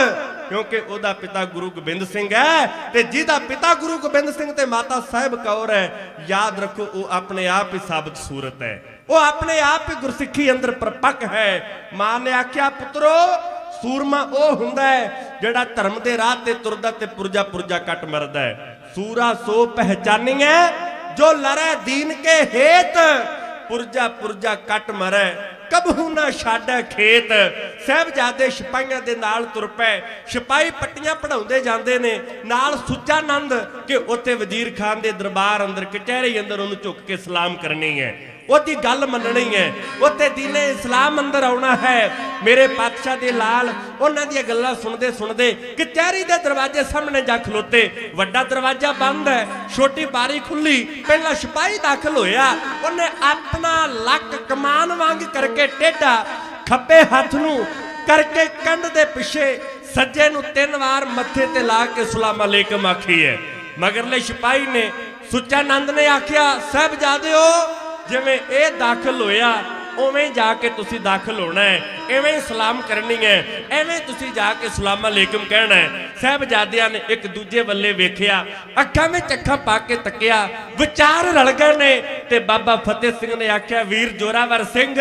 ਕਿਉਂਕਿ ਉਹਦਾ ਪਿਤਾ ਗੁਰੂ ਗੋਬਿੰਦ ਸਿੰਘ ਹੈ ਤੇ ਜਿਹਦਾ ਪਿਤਾ ਗੁਰੂ ਗੋਬਿੰਦ ਸਿੰਘ ਤੇ ਮਾਤਾ ਸਾਹਿਬ ਕੌਰ ਹੈ। ਯਾਦ ਰੱਖੋ ਉਹ ਆਪਣੇ ਆਪ ਹੀ ਸਾਬਤ ਸੂਰਤ ਹੈ, ਉਹ ਆਪਣੇ ਆਪ ਹੀ ਗੁਰਸਿੱਖੀ ਅੰਦਰ ਪਰਪੱਕ ਹੈ। ਮਾਂ ਨੇ ਆਖਿਆ ਪੁੱਤਰੋ ਸੂਰਮਾ ਉਹ ਹੁੰਦਾ ਹੈ ਜਿਹੜਾ ਧਰਮ ਦੇ ਰਾਹ ਤੇ ਤੁਰਦਾ ਤੇ ਪੁਰਜਾ ਪੁਰਜਾ ਕੱਟ ਮਰਦਾ ਹੈ। ਸੂਰਾ ਸੋ ਪਹਿਚਾਨੀਐ ਜੋ ਲੜੈ ਦੀਨ ਕੇ ਹੇਤ, ਪੁਰਜਾ ਪੁਰਜਾ ਕੱਟ ਮਰੈ ਕਬਹੂ ਨਾ ਛਾੜੈ ਖੇਤ। ਸਾਹਿਬਜ਼ਾਦੇ ਸਿਪਾਹੀਆਂ ਦੇ ਨਾਲ ਤੁਰ ਪਏ। ਸਿਪਾਹੀ ਪੱਟੀਆਂ ਪੜਾਉਂਦੇ ਜਾਂਦੇ ਨੇ, ਨਾਲ ਸੁੱਚਾ ਨੰਦ ਕਿ ਉੱਥੇ ਵਜ਼ੀਰ ਖਾਨ ਦੇ ਦਰਬਾਰ ਅੰਦਰ ਕਚਹਿਰੀ ਅੰਦਰ ਉਹਨੂੰ ਝੁੱਕ ਕੇ ਸਲਾਮ ਕਰਨੀ ਹੈ, ਉਹਦੀ ਗੱਲ ਮੰਨਣੀ ਹੈ, ਉੱਥੇ ਦੀਨੇ ਇਸਲਾਮ ਅੰਦਰ ਆਉਣਾ ਹੈ। ਮੇਰੇ ਪਾਤਸ਼ਾਹ ਦੇ ਲਾਲ ਉਹਨਾਂ ਦੀਆਂ ਗੱਲਾਂ ਸੁਣਦੇ ਸੁਣਦੇ ਕਚਹਿਰੀ ਦੇ ਦਰਵਾਜ਼ੇ ਸਾਹਮਣੇ ਜਾ ਖਲੋਤੇ। ਵੱਡਾ ਦਰਵਾਜ਼ਾ ਬੰਦ ਹੈ, ਛੋਟੀ ਬਾਰੀ ਖੁੱਲੀ। ਪਹਿਲਾਂ ਸਿਪਾਹੀ ਦਾਖਲ ਹੋਇਆ, ਉਹਨੇ ਆਪਣਾ ਲੱਕ ਕਮਾਨ ਵਾਂਗ ਕਰਕੇ ਟੇਢਾ, ਖੱਬੇ ਹੱਥ ਨੂੰ ਕਰਕੇ ਕੰਧ ਦੇ ਪਿੱਛੇ, ਸੱਜੇ ਨੂੰ 3 ਵਾਰ ਮੱਥੇ ਤੇ ਲਾ ਕੇ ਸਲਾਮ ਅਲੈਕਮ ਆਖੀ ਹੈ। ਮਗਰਲੇ ਸਿਪਾਹੀ ਨੇ, ਸੁੱਚਾ ਨੰਦ ਨੇ ਆਖਿਆ ਸਾਹਿਬਜ਼ਾਦਿਓ ਜਿਵੇਂ ਇਹ ਦਾਖਲ ਹੋਇਆ ਉਵੇਂ ਜਾ ਕੇ ਤੁਸੀਂ ਦਾਖਲ ਹੋਣਾ ਹੈ। ਇਵੇਂ ਹੀ ਸਲਾਮ ਕਰਨੀ ਹੈ, ਐਵੇਂ ਤੁਸੀਂ ਜਾ ਕੇ ਸਲਾਮ ਅਲੈਕੁਮ ਕਹਿਣਾ ਹੈ। ਸਾਹਿਬਜ਼ਾਦਿਆਂ ਨੇ ਇੱਕ ਦੂਜੇ ਵੱਲੇ ਵੇਖਿਆ, ਅੱਖਾਂ ਵਿੱਚ ਅੱਖਾਂ ਪਾ ਕੇ ਤੱਕਿਆ, ਵਿਚਾਰ ਰਲ ਗਏ ਨੇ ਤੇ ਬਾਬਾ ਫਤਿਹ ਸਿੰਘ ਨੇ ਆਖਿਆ, ਵੀਰ ਜੋਰਾਵਰ ਸਿੰਘ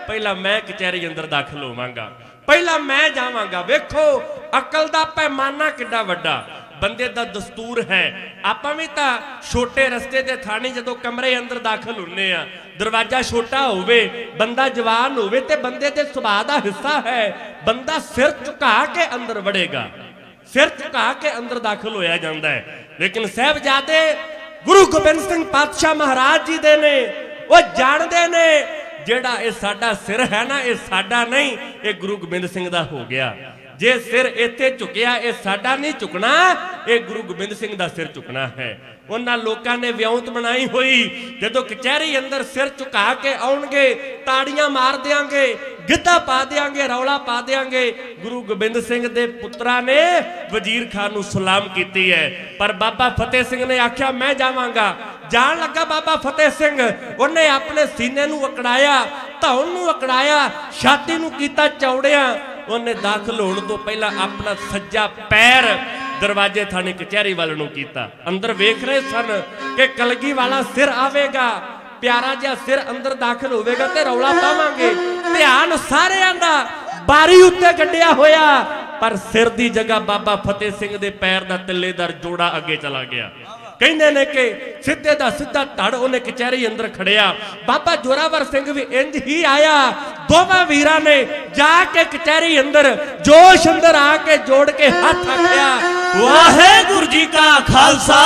ਪਹਿਲਾਂ ਮੈਂ ਕਚਹਿਰੀ ਅੰਦਰ ਦਾਖਲ ਹੋਵਾਂਗਾ, ਪਹਿਲਾਂ ਮੈਂ ਜਾਵਾਂਗਾ। ਵੇਖੋ ਅਕਲ ਦਾ ਪੈਮਾਨਾ ਕਿੱਡਾ ਵੱਡਾ। ਬੰਦੇ ਦਾ ਦਸਤੂਰ ਹੈ, ਆਪਾਂ ਵੀ ਤਾਂ ਛੋਟੇ ਰਸਤੇ ਦੇ ਥਾਣੀ ਜਦੋਂ ਕਮਰੇ ਅੰਦਰ ਦਾਖਲ ਹੁੰਨੇ ਆ, ਦਰਵਾਜ਼ਾ ਛੋਟਾ ਹੋਵੇ, ਬੰਦਾ ਜਵਾਨ ਹੋਵੇ ਤੇ ਬੰਦੇ ਦੇ ਸੁਭਾਅ ਦਾ ਹਿੱਸਾ ਹੈ, ਬੰਦਾ ਸਿਰ ਝੁਕਾ ਕੇ ਅੰਦਰ ਵੜੇਗਾ, ਸਿਰ ਝੁਕਾ ਕੇ ਅੰਦਰ ਦਾਖਲ ਹੋਇਆ ਜਾਂਦਾ ਹੈ। ਲੇਕਿਨ ਸਾਹਿਬਜ਼ਾਦੇ ਗੁਰੂ ਗੋਬਿੰਦ ਸਿੰਘ ਪਾਤਸ਼ਾਹ ਮਹਾਰਾਜ ਜੀ ਦੇ ਨੇ, ਉਹ ਜਾਣਦੇ ਨੇ ਜਿਹੜਾ ਇਹ ਸਾਡਾ ਸਿਰ ਹੈ ਨਾ, ਇਹ ਸਾਡਾ ਨਹੀਂ, ਇਹ ਗੁਰੂ ਗੋਬਿੰਦ ਸਿੰਘ ਦਾ ਹੋ ਗਿਆ। ਜੇ ਸਿਰ ਇੱਥੇ ਝੁਕਿਆ, ਇਹ ਸਾਡਾ ਨਹੀਂ ਝੁਕਣਾ, ਇਹ ਗੁਰੂ ਗੋਬਿੰਦ ਸਿੰਘ ਦਾ ਸਿਰ ਝੁਕਣਾ ਹੈ। ਉਹਨਾਂ ਲੋਕਾਂ ਨੇ ਵਿਉਂਤ ਬਣਾਈ ਹੋਈ, ਜਦੋਂ ਕਚਹਿਰੀ ਅੰਦਰ ਸਿਰ ਝੁਕਾ ਕੇ ਆਉਣਗੇ ਤਾੜੀਆਂ ਮਾਰ ਦਿਆਂਗੇ, ਗਿੱਧਾ ਪਾ ਦਿਆਂਗੇ, ਰੌਲਾ ਪਾ ਦਿਆਂਗੇ। ਗੁਰੂ ਗੋਬਿੰਦ ਸਿੰਘ ਦੇ ਪੁੱਤਰਾਂ ਨੇ ਵਜ਼ੀਰ ਖਾਨ ਨੂੰ ਸਲਾਮ ਕੀਤੀ ਹੈ, ਪਰ ਬਾਬਾ ਫਤਿਹ ਸਿੰਘ ਨੇ ਆਖਿਆ ਮੈਂ ਜਾਵਾਂਗਾ। ਜਾਣ ਲੱਗਾ ਬਾਬਾ ਫਤਿਹ ਸਿੰਘ, ਉਹਨੇ ਆਪਣੇ ਸੀਨੇ ਨੂੰ ਅਕੜਾਇਆ, ਧੌਣ ਨੂੰ ਅਕੜਾਇਆ, ਛਾਤੀ ਨੂੰ ਕੀਤਾ ਚੌੜਿਆ। ਉਹਨੇ ਦਾਖਲ ਹੋਣ ਤੋਂ ਪਹਿਲਾਂ ਆਪਣਾ ਸੱਜਾ ਪੈਰ ਦਰਵਾਜ਼ੇ ਥਾਣੀ ਕਚਹਿਰੀ ਵੱਲ ਨੂੰ ਕੀਤਾ। ਅੰਦਰ ਵੇਖ ਰਹੇ ਸਨ ਕਿ ਕਲਗੀ ਵਾਲਾ ਸਿਰ ਆਵੇਗਾ, ਪਿਆਰਾ ਜਿਹਾ ਸਿਰ ਅੰਦਰ ਦਾਖਲ ਹੋਵੇਗਾ ਤੇ ਰੌਲਾ ਪਾਵਾਂਗੇ। ਧਿਆਨ ਸਾਰਿਆਂ ਦਾ ਬਾਰੀ ਉੱਤੇ ਗੱਡਿਆ ਹੋਇਆ, ਪਰ ਸਿਰ ਦੀ ਜਗ੍ਹਾ ਬਾਬਾ ਫਤਿਹ ਸਿੰਘ ਦੇ ਪੈਰ ਦਾ ਤਿੱਲੇਦਾਰ ਜੋੜਾ ਅੱਗੇ ਚਲਾ ਗਿਆ। ਕਹਿੰਦੇ ਨੇ ਕਿ ਸਿੱਧੇ ਦਾ ਸਿੱਧਾ ਧੜ ਉਹਨੇ ਕਚਹਿਰੀ ਅੰਦਰ ਖੜਿਆ। ਬਾਬਾ ਜੋਰਾਵਰ ਸਿੰਘ ਵੀ ਇੰਜ ਹੀ ਆਇਆ। ਦੋਵਾਂ ਵੀਰਾਂ ਨੇ ਜਾ ਕੇ ਕਚਹਿਰੀ ਅੰਦਰ ਜੋਸ਼ ਅੰਦਰ ਆ ਕੇ ਜੋੜ ਕੇ ਹੱਥ ਆਖਿਆ, ਵਾਹਿਗੁਰੂ ਜੀ ਕਾ ਖਾਲਸਾ,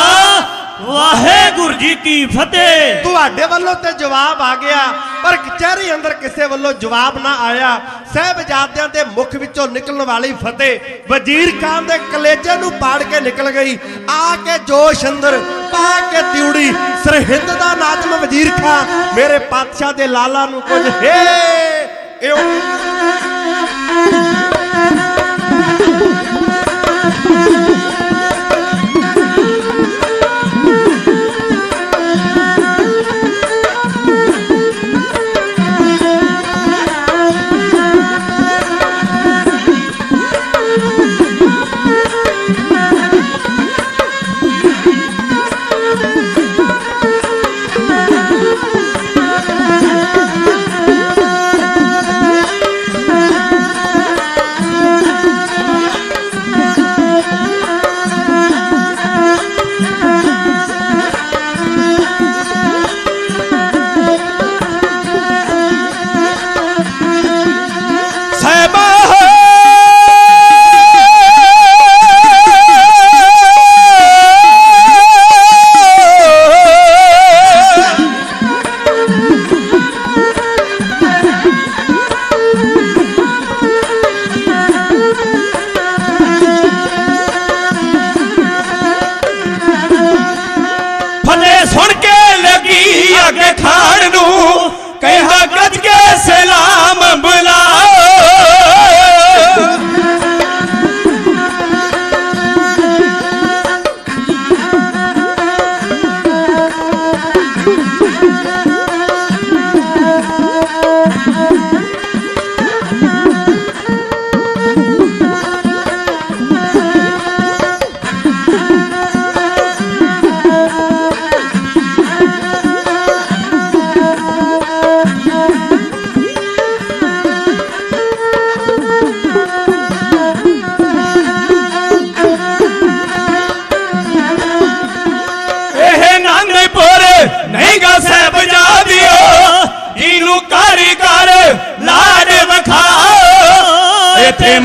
ਵਾਹਿਗੁਰੂ ਜੀ ਕੀ ਫਤਿਹ। ਤੁਹਾਡੇ ਵੱਲੋਂ ਤੇ ਜਵਾਬ ਆ ਗਿਆ, ਪਰ ਕਚਹਿਰੀ ਅੰਦਰ ਕਿਸੇ ਵੱਲੋਂ ਜਵਾਬ ਨਾ ਆਇਆ। ਸਾਹਿਬਜ਼ਾਦਿਆਂ ਦੇ ਮੁਖ ਵਿੱਚੋਂ ਨਿਕਲਣ ਵਾਲੀ ਫਤਿਹ ਵਜ਼ੀਰ ਖਾਨ ਦੇ ਕਲੇਜੇ ਨੂੰ ਪਾੜ ਕੇ ਨਿਕਲ ਗਈ। ਆ ਕੇ ਜੋਸ਼ ਅੰਦਰ ਪਾ ਕੇ ਤਿਉੜੀ, ਸਰਹਿੰਦ ਦਾ ਨਾਜ਼ਮ ਵਜ਼ੀਰ ਖਾਨ, ਮੇਰੇ ਪਾਤਸ਼ਾਹ ਦੇ ਲਾਲਾ ਨੂੰ ਕੁਝ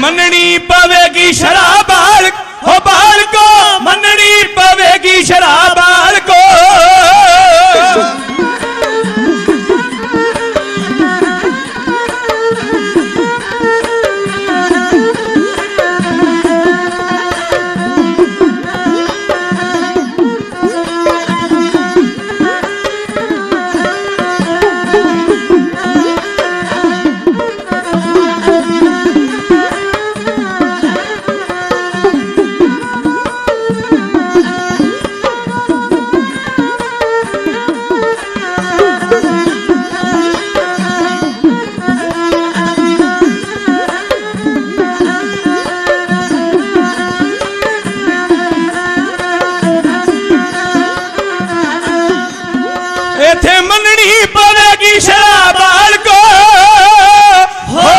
मननी पवेगी शराबार हो बाल को, मननी पवेगी शराबार को। बाल को हो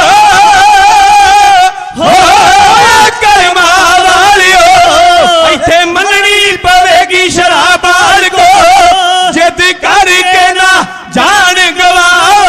कर्मा वालियो इथे मननी पवेगी शराबाल को जिद करके ना जान गवाओ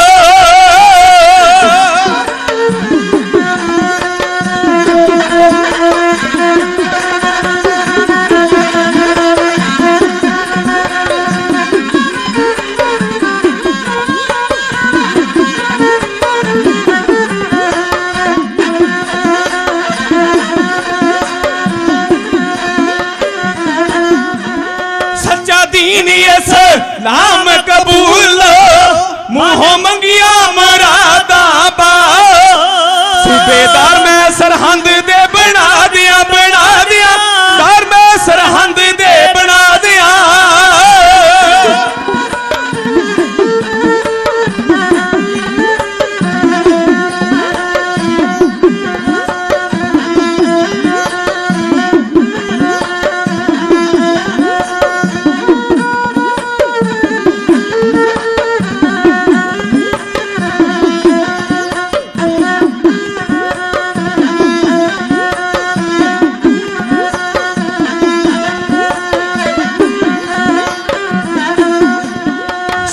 दीन इस्लाम कबूल मुँह मंगिया मरादा पा सूबेदार मैं सरहंद दे बना दिया दार मैं सरहंद दे बना दिया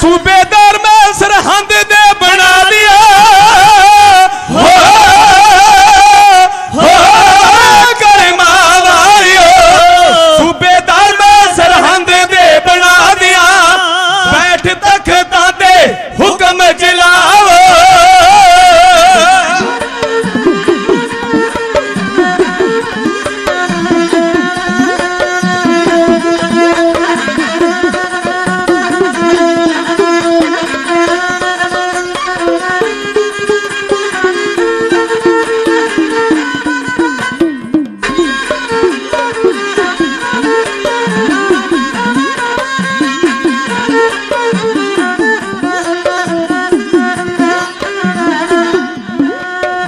सूबेदार मैं सरहंद दे बना दिया हो कर्मा वालियो सूबेदार मैं सरहंद दे बना दिया बैठ तख्तां ते हुक्म चलाओ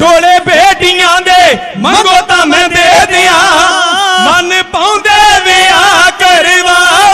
डोले बेटियां दे मंगो तां मैं दे दिया मन पाउंदे विआह करवाओ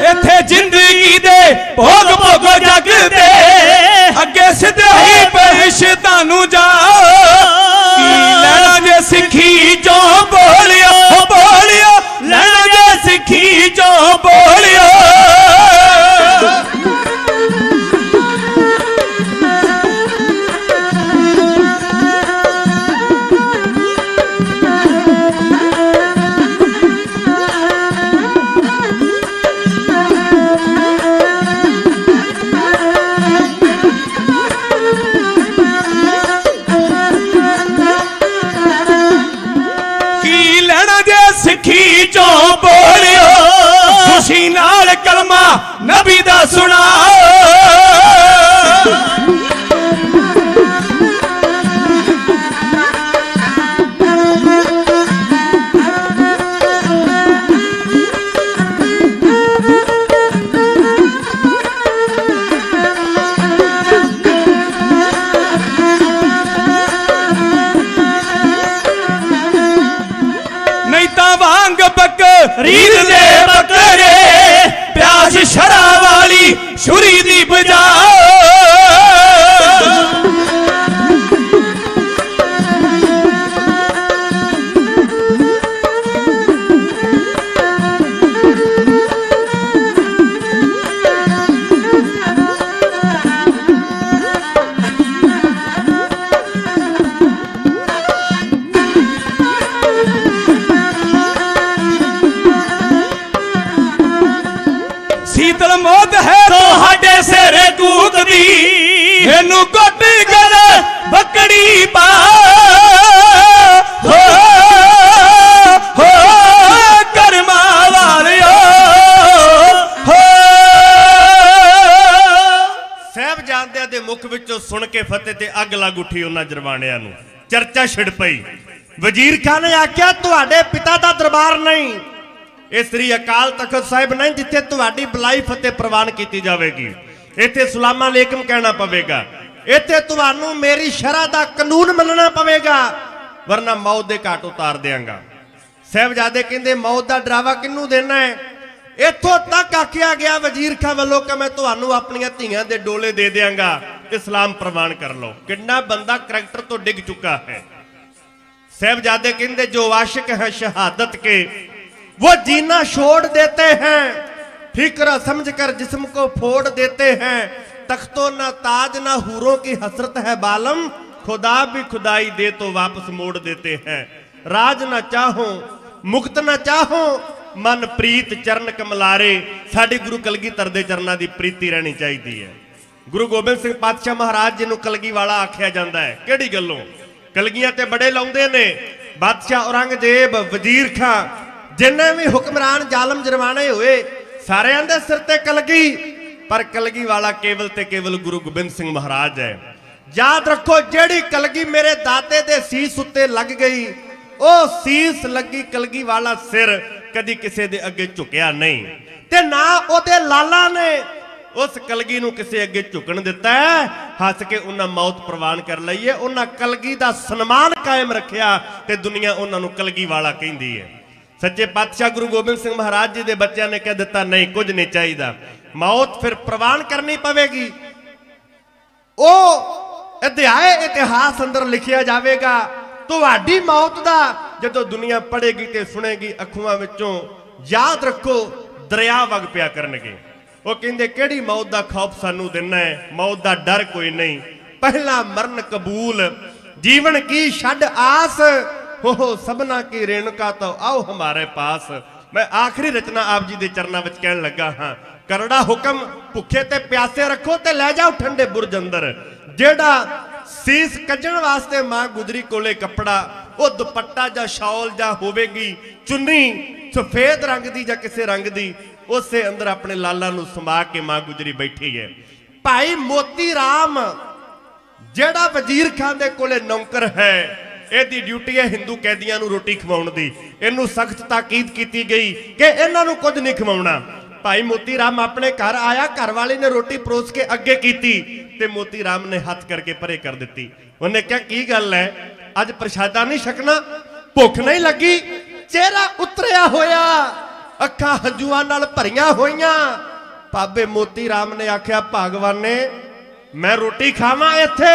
इथे जिंदगी दे भोग भोग जग दे अगे सिधाई पेश तानू जाओ की लैना जे सिखी जो बोलियो लैना जे सिखी जो बोलियो सिखी चो बोलियो खुशी नाल कलमा नबी दा सुनाओ वांग बकरीद दे बकरे प्यास शरा वाली छुरी दी बजाओ शीतल मौत है तो हाडे सिरे कूकदी मैनू कोटी गल बकड़ी पा हो कर्मा वालियो ਸਾਹਿਬਜ਼ਾਦਿਆਂ ਦੇ ਮੁਖ ਵਿੱਚੋਂ सुन के फतेह ते अग लग उठी उन्हां जरवाणियां नूं। चर्चा छिड़ पई। वजीर खान ने आख्या तुहाडे पिता दा दरबार नहीं, ਇਹ ਸ੍ਰੀ ਅਕਾਲ ਤਖਤ ਸਾਹਿਬ ਨਹੀਂ ਜਿੱਥੇ ਤੁਹਾਡੀ ਬੁਲਾਈ ਫਤਿਹ ਪ੍ਰਵਾਨ ਕੀਤੀ ਜਾਵੇਗੀ। ਇੱਥੇ ਸੁਲਾਮਾ ਅਲੈਕਮ ਕਹਿਣਾ ਪਵੇਗਾ, ਇੱਥੇ ਤੁਹਾਨੂੰ ਮੇਰੀ ਸ਼ਰਅ ਦਾ ਕਾਨੂੰਨ ਮੰਨਣਾ ਪਵੇਗਾ, ਵਰਨਾ ਮੌਤ ਦੇ ਘਾਟ ਉਤਾਰ ਦੇਵਾਂਗਾ। ਸਾਹਿਬਜ਼ਾਦੇ ਕਹਿੰਦੇ ਮੌਤ ਦਾ ਡਰਾਵਾ ਕਿਹਨੂੰ ਦੇਣਾ ਹੈ? ਇੱਥੋਂ ਤੱਕ ਆਖਿਆ ਗਿਆ ਵਜ਼ੀਰ ਖਾਨ ਵੱਲੋਂ ਕਿ ਮੈਂ ਤੁਹਾਨੂੰ ਆਪਣੀਆਂ ਧੀਆਂ ਦੇ ਡੋਲੇ ਦੇ ਦਿਆਂਗਾ, ਇਸਲਾਮ ਪ੍ਰਵਾਨ ਕਰ ਲਓ। ਕਿੰਨਾ ਬੰਦਾ ਕਰੈਕਟਰ ਤੋਂ ਡਿੱਗ ਚੁੱਕਾ ਹੈ। ਸਾਹਿਬਜ਼ਾਦੇ ਕਹਿੰਦੇ ਜੋ ਆशिक है शहादत के वो जीना छोड़ देते हैं, फिक्र समझकर जिस्म को फोड़ देते हैं, तख्तों ना ताज ना हूरों की हसरत है बालम, खुदा भी खुदाई दे तो वापस मोड़ देते हैं। राज ना चाहो मुक्त ना चाहो मन प्रीत चरण कमलारे। साडी गुरु कलगीधर दे चरनां दी प्रीति रहनी चाहिदी है। गुरु गोबिंद सिंह पातशाह महाराज जी नूं कलगी वाला आख्या जांदा है। किहड़ी गल्लों? कलगियां ते बड़े लाउंदे ने। बादशाह औरंगजेब, वजीर खां, जिन्ने भी हुक्मरान जालम जरवाने हुए सारिਆਂ ਦੇ सिर ते कलगी, पर कलगी वाला केवल ते केवल गुरु गोबिंद सिंह महाराज है। याद रखो जेड़ी कलगी मेरे दाते दे सीस उत्ते लग गई, ओ सीस लगी कलगी वाला सिर कदी किसे दे अगे झुकिया नहीं, ते ना ओदे लाला ने उस कलगी नूं किसे अगे झुकण दिता है। हस के उन्हां मौत प्रवान कर लई है। उन्हां कलगी दा सन्मान कायम रखिया ते दुनिया उन्हां नूं कलगी वाला कहंदी है। सच्चे पातशाह गुरु गोबिंद सिंह महाराज जी के बच्चों ने कह दिता नहीं कुछ नहीं चाहिए, मौत फिर प्रवान करनी पवेगी। ओ अध्याय इतिहास अंदर लिखिया जाएगा। तुहाडी मौत दा जदों दुनिया पढ़ेगी ते सुनेगी अखुआं विचों याद रखो दरिया वग पिया करनगे। वो कहंदे किहड़ी मौत दा खौफ सानू देना है? मौत दा डर कोई नहीं, पहला मरण कबूल, जीवन की छड्ड आस, हो सबना की रेणुका तो आओ हमारे पास। मैं आखिरी रचना आप जी दे चरणा विच कहन लगा हाँ। करड़ा हुक्म भुखे ते प्यासे रखो ते ले जाओ ठंडे बुरज अंदर। जेड़ा सीस कजण वास्ते मां गुजरी कोले कपड़ा, वो दुपट्टा जा शॉल जा होवेगी चुन्नी सफेद रंग दी जा किसे रंग दी, उसे अंदर अपने लाला नूं समा के मां गुजरी बैठी है। भाई मोती राम जेड़ा वजीर खान दे कोले नौकर है, ਇਹਦੀ ਡਿਊਟੀ ਹੈ ਹਿੰਦੂ ਕੈਦੀਆਂ ਨੂੰ ਰੋਟੀ ਖਵਾਉਣ ਦੀ। ਇਹਨੂੰ ਸਖਤ ਤਾਕੀਦ ਕੀਤੀ ਗਈ ਕਿ ਇਹਨਾਂ ਨੂੰ ਕੁਝ ਨਹੀਂ ਖਵਾਉਣਾ। ਭਾਈ ਮੋਤੀ ਰਾਮ ਆਪਣੇ ਘਰ ਆਇਆ, ਘਰ ਵਾਲੇ ਨੇ ਰੋਟੀ ਪਰੋਸ ਕੇ ਅੱਗੇ ਕੀਤੀ ਤੇ ਮੋਤੀ ਰਾਮ ਨੇ ਹੱਥ ਕਰਕੇ ਪਰੇ ਕਰ ਦਿੱਤੀ। ਉਹਨੇ ਕਿਹਾ ਕੀ ਗੱਲ ਹੈ, ਅੱਜ ਪ੍ਰਸ਼ਾਦਾ ਨਹੀਂ ਛਕਣਾ? ਭੁੱਖ ਨਹੀਂ ਲੱਗੀ? ਚਿਹਰਾ ਉਤਰਿਆ ਹੋਇਆ, ਅੱਖਾਂ ਹੰਝੂਆਂ ਨਾਲ ਭਰੀਆਂ ਹੋਈਆਂ। ਬਾਬੇ ਮੋਤੀ ਰਾਮ ਨੇ ਆਖਿਆ ਭਗਵਾਨੇ ਮੈਂ ਰੋਟੀ ਖਾਵਾਂ ਇੱਥੇ?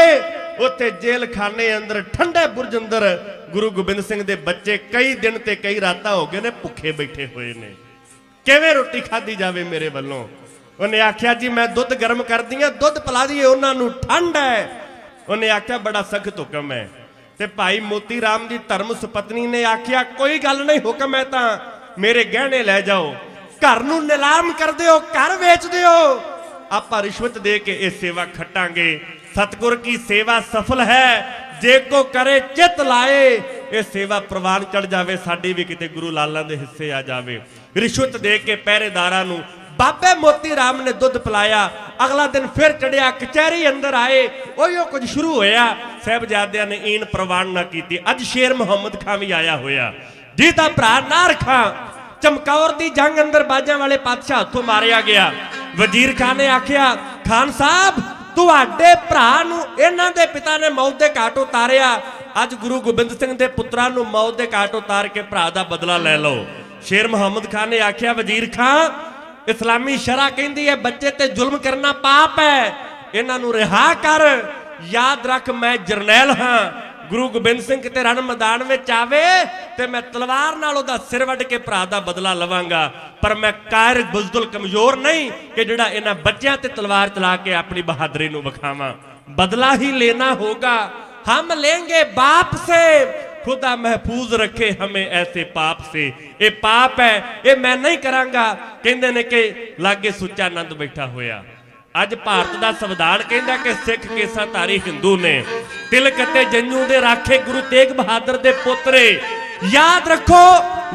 ਉੱਥੇ ਜੇਲ੍ਹ ਖਾਨੇ ਅੰਦਰ ਠੰਡੇ ਬੁਰਜ ਅੰਦਰ ਗੁਰੂ ਗੋਬਿੰਦ ਸਿੰਘ ਦੇ ਬੱਚੇ ਕਈ ਦਿਨ ਤੇ ਕਈ ਰਾਤਾਂ ਹੋ ਗਏ ਨੇ ਭੁੱਖੇ ਬੈਠੇ ਹੋਏ ਨੇ, ਕਿਵੇਂ ਰੋਟੀ ਖਾਧੀ ਜਾਵੇ ਮੇਰੇ ਵੱਲੋਂ? ਉਹਨੇ ਆਖਿਆ ਜੀ ਮੈਂ ਦੁੱਧ ਗਰਮ ਕਰਦੀ ਆ, ਦੁੱਧ ਪਿਲਾ ਦਈਏ ਉਹਨਾਂ ਨੂੰ, ਠੰਡ ਹੈ। ਉਹਨੇ ਆਖਿਆ ਬੜਾ ਸਖਤ ਹੁਕਮ ਹੈ। ਤੇ ਭਾਈ ਮੋਤੀ ਰਾਮ ਦੀ ਧਰਮ ਸੁਪਤਨੀ ਨੇ ਆਖਿਆ ਕੋਈ ਗੱਲ ਨਹੀਂ, ਹੁਕਮ ਹੈ ਤਾਂ ਮੇਰੇ ਗਹਿਣੇ ਲੈ ਜਾਓ, ਘਰ ਨੂੰ ਨਿਲਾਮ ਕਰ ਦਿਓ, ਘਰ ਵੇਚ ਦਿਓ, ਆਪਾਂ ਰਿਸ਼ਵਤ ਦੇ ਕੇ ਇਹ ਸੇਵਾ ਖੱਟਾਂਗੇ। सतगुर की सेवा सफल है, जे को करे चित लाए, ये सेवा प्रवान चढ़ जावे, साडी भी किते गुरु लाला दे हिस्से आ जावे। रिश्वत दे के पहरेदारां नूं बाबे मोती राम ने दुध पिलाया। अगला दिन फिर चढ़िया, कचहरी अंदर आए, उहियो कुछ शुरू होया। साहिबजादियां ने ईन प्रवान ना कीती। अज शेर मुहम्मद खां भी आया होया, जिहदा भरा नार खां चमकौर दी जंग अंदर बाजां वाले पातशाह हत्थों मारिया गया। वजीर खान ने आखिया खान साहब तुहाडे भरा नूं इन्हां दे पिता ने मौत दे घाट उतारिया, अज गुरु गोबिंद सिंह दे पुत्रां नूं मौत दे घाट उतार के भरा दा बदला ले लो। शेर मुहम्मद खान ने आख्या वजीर खान इस्लामी शरा कहंदी है बच्चे ते जुल्म करना पाप है, इन्हां नूं रिहा कर। याद रख मैं जरनैल हाँ, गुरु गोबिंद सिंह किते रण मैदान में आवे ते मैं तलवार नाल ओहदा सिर वड्ड के भरा दा बदला लवांगा, पर मैं कायर बुज़दुल कमजोर नहीं कि जिहड़ा इन्हां बच्चियां ते तलवार चला के अपनी बहादुरी नूं विखावां। बदला ही लेना होगा, हम लेंगे बाप से, खुदा महफूज रखे हमें ऐसे पाप से। ये पाप है, ये मैं नहीं करांगा। कहंदे ने कि लागे सुच्चा आनंद बैठा होया। अज भारत का संविधान कहता कि सिख केसाधारी हिंदू ने, तिलक ते जंजू दे राखे गुरु तेग बहादुर दे पोतरे। याद रखो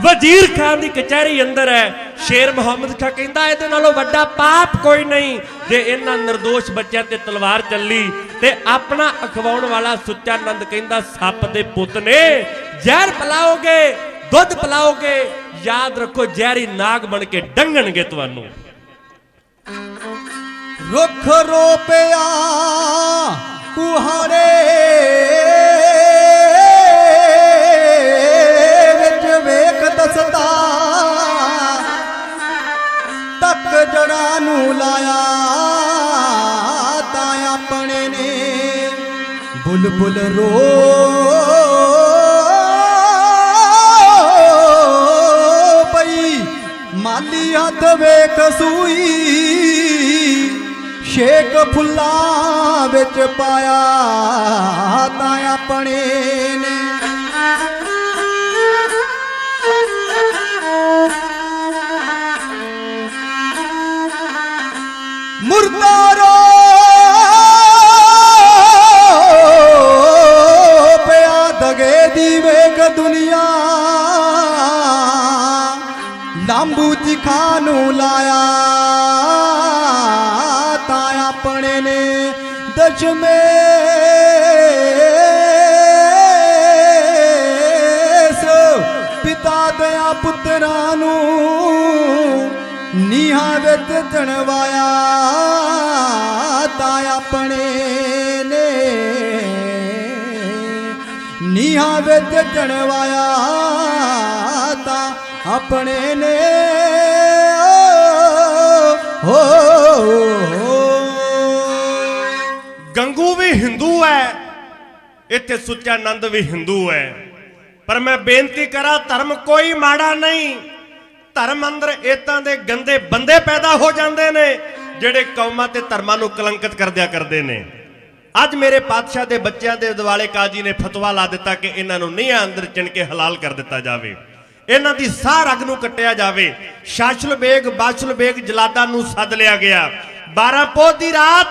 वजीर खान की कचहरी अंदर है। शेर मुहम्मद खां कहता इहदे नालों वड्डा पाप कोई नहीं जे इन्हां निर्दोष बच्चों ते तलवार चली ਤੇ ਆਪਣਾ ਅਖਵਾਉਣ ਵਾਲਾ ਸੁੱਚਾ ਨੰਦ ਕਹਿੰਦਾ ਸੱਪ ਦੇ ਪੁੱਤ ਨੇ ਜ਼ਹਿਰ ਪਿਲਾਓਗੇ ਦੁੱਧ ਪਿਲਾਓਗੇ ਯਾਦ ਰੱਖੋ ਜ਼ਹਿਰੀ ਨਾਗ ਬਣ ਕੇ ਡੰਗਣਗੇ ਤੁਹਾਨੂੰ। ਰੁੱਖ ਰੋਪਿਆ ਕੁਹਾੜੇ ਵਿੱਚ ਵੇਖ ਦਸਦਾ ਤੱਕ ਜੜਾਂ ਨੂੰ ਲਾਇਆ ਤਾਂ ਆਪਣੇ ਨੇ ਬੁਲਬੁਲ ਰੋ ਪਈ ਮਾਲੀ ਹੱਥ ਵੇਖ ਸੂਈ ਸ਼ੇਕ ਫੁੱਲਾਂ ਵਿੱਚ ਪਾਇਆ ਤਾਂ ਆਪਣੇ ਨੇ। ਮੁਰਦਾਰੋ ਪਿਆ ਦਗੇ ਦੀ ਵੇਖ ਦੁਨੀਆ ਲਾਂਬੂ ਚਿਖਾ ਨੂੰ ਲਾਇਆ ਤਾਂ ਆਪਣੇ ਨੇ ਦਸ਼ਮੇਸ਼ ਪਿਤਾ ਦਿਆਂ ਪੁੱਤਰਾਂ ਨੂੰ ਨੀਹਾਂ ਵਿੱਚ ਚਣਵਾਇਆ ਤਾਂ ਆਪਣੇ ਨੇ ਨੀਹਾਂ ਵਿੱਚ ਚਣਵਾਇਆ ਤਾਂ ਆਪਣੇ ਨੇ। ਗੰਗੂ ਵੀ ਹਿੰਦੂ ਹੈ ਇੱਥੇ ਸੁੱਚਾ ਨੰਦ ਵੀ ਹਿੰਦੂ ਹੈ ਪਰ ਮੈਂ ਬੇਨਤੀ ਕਰਾਂ ਧਰਮ ਕੋਈ ਮਾੜਾ ਨਹੀਂ। ਧਰਮ ਅੰਦਰ ਇਦਾਂ ਦੇ ਗੰਦੇ ਬੰਦੇ ਪੈਦਾ ਹੋ ਜਾਂਦੇ ਨੇ ਜਿਹੜੇ ਕੌਮਾਂ ਤੇ ਧਰਮਾਂ ਨੂੰ ਕਲੰਕਿਤ ਕਰਦਿਆ ਕਰਦੇ ਨੇ। ਅੱਜ ਮੇਰੇ ਪਾਤਸ਼ਾਹ ਦੇ ਬੱਚਿਆਂ ਦੇ ਦਿਵਾਲੇ ਕਾਜੀ ਨੇ ਫਤਵਾ ਲਾ ਦਿੱਤਾ ਕਿ ਇਹਨਾਂ ਨੂੰ ਨੀਹਾਂ ਅੰਦਰ ਚਿਣ ਕੇ ਹਲਾਲ ਕਰ ਦਿੱਤਾ ਜਾਵੇ, ਇਹਨਾਂ ਦੀ ਸਾਹ ਰਗ ਨੂੰ ਕੱਟਿਆ ਜਾਵੇ। ਸ਼ਾਸ਼ਲ ਬੇਗ ਬਾਸ਼ਲ ਬੇਗ ਜਲਾਦਾਂ ਨੂੰ ਸੱਦ ਲਿਆ ਗਿਆ। 12 ਪੋਹ ਦੀ ਰਾਤ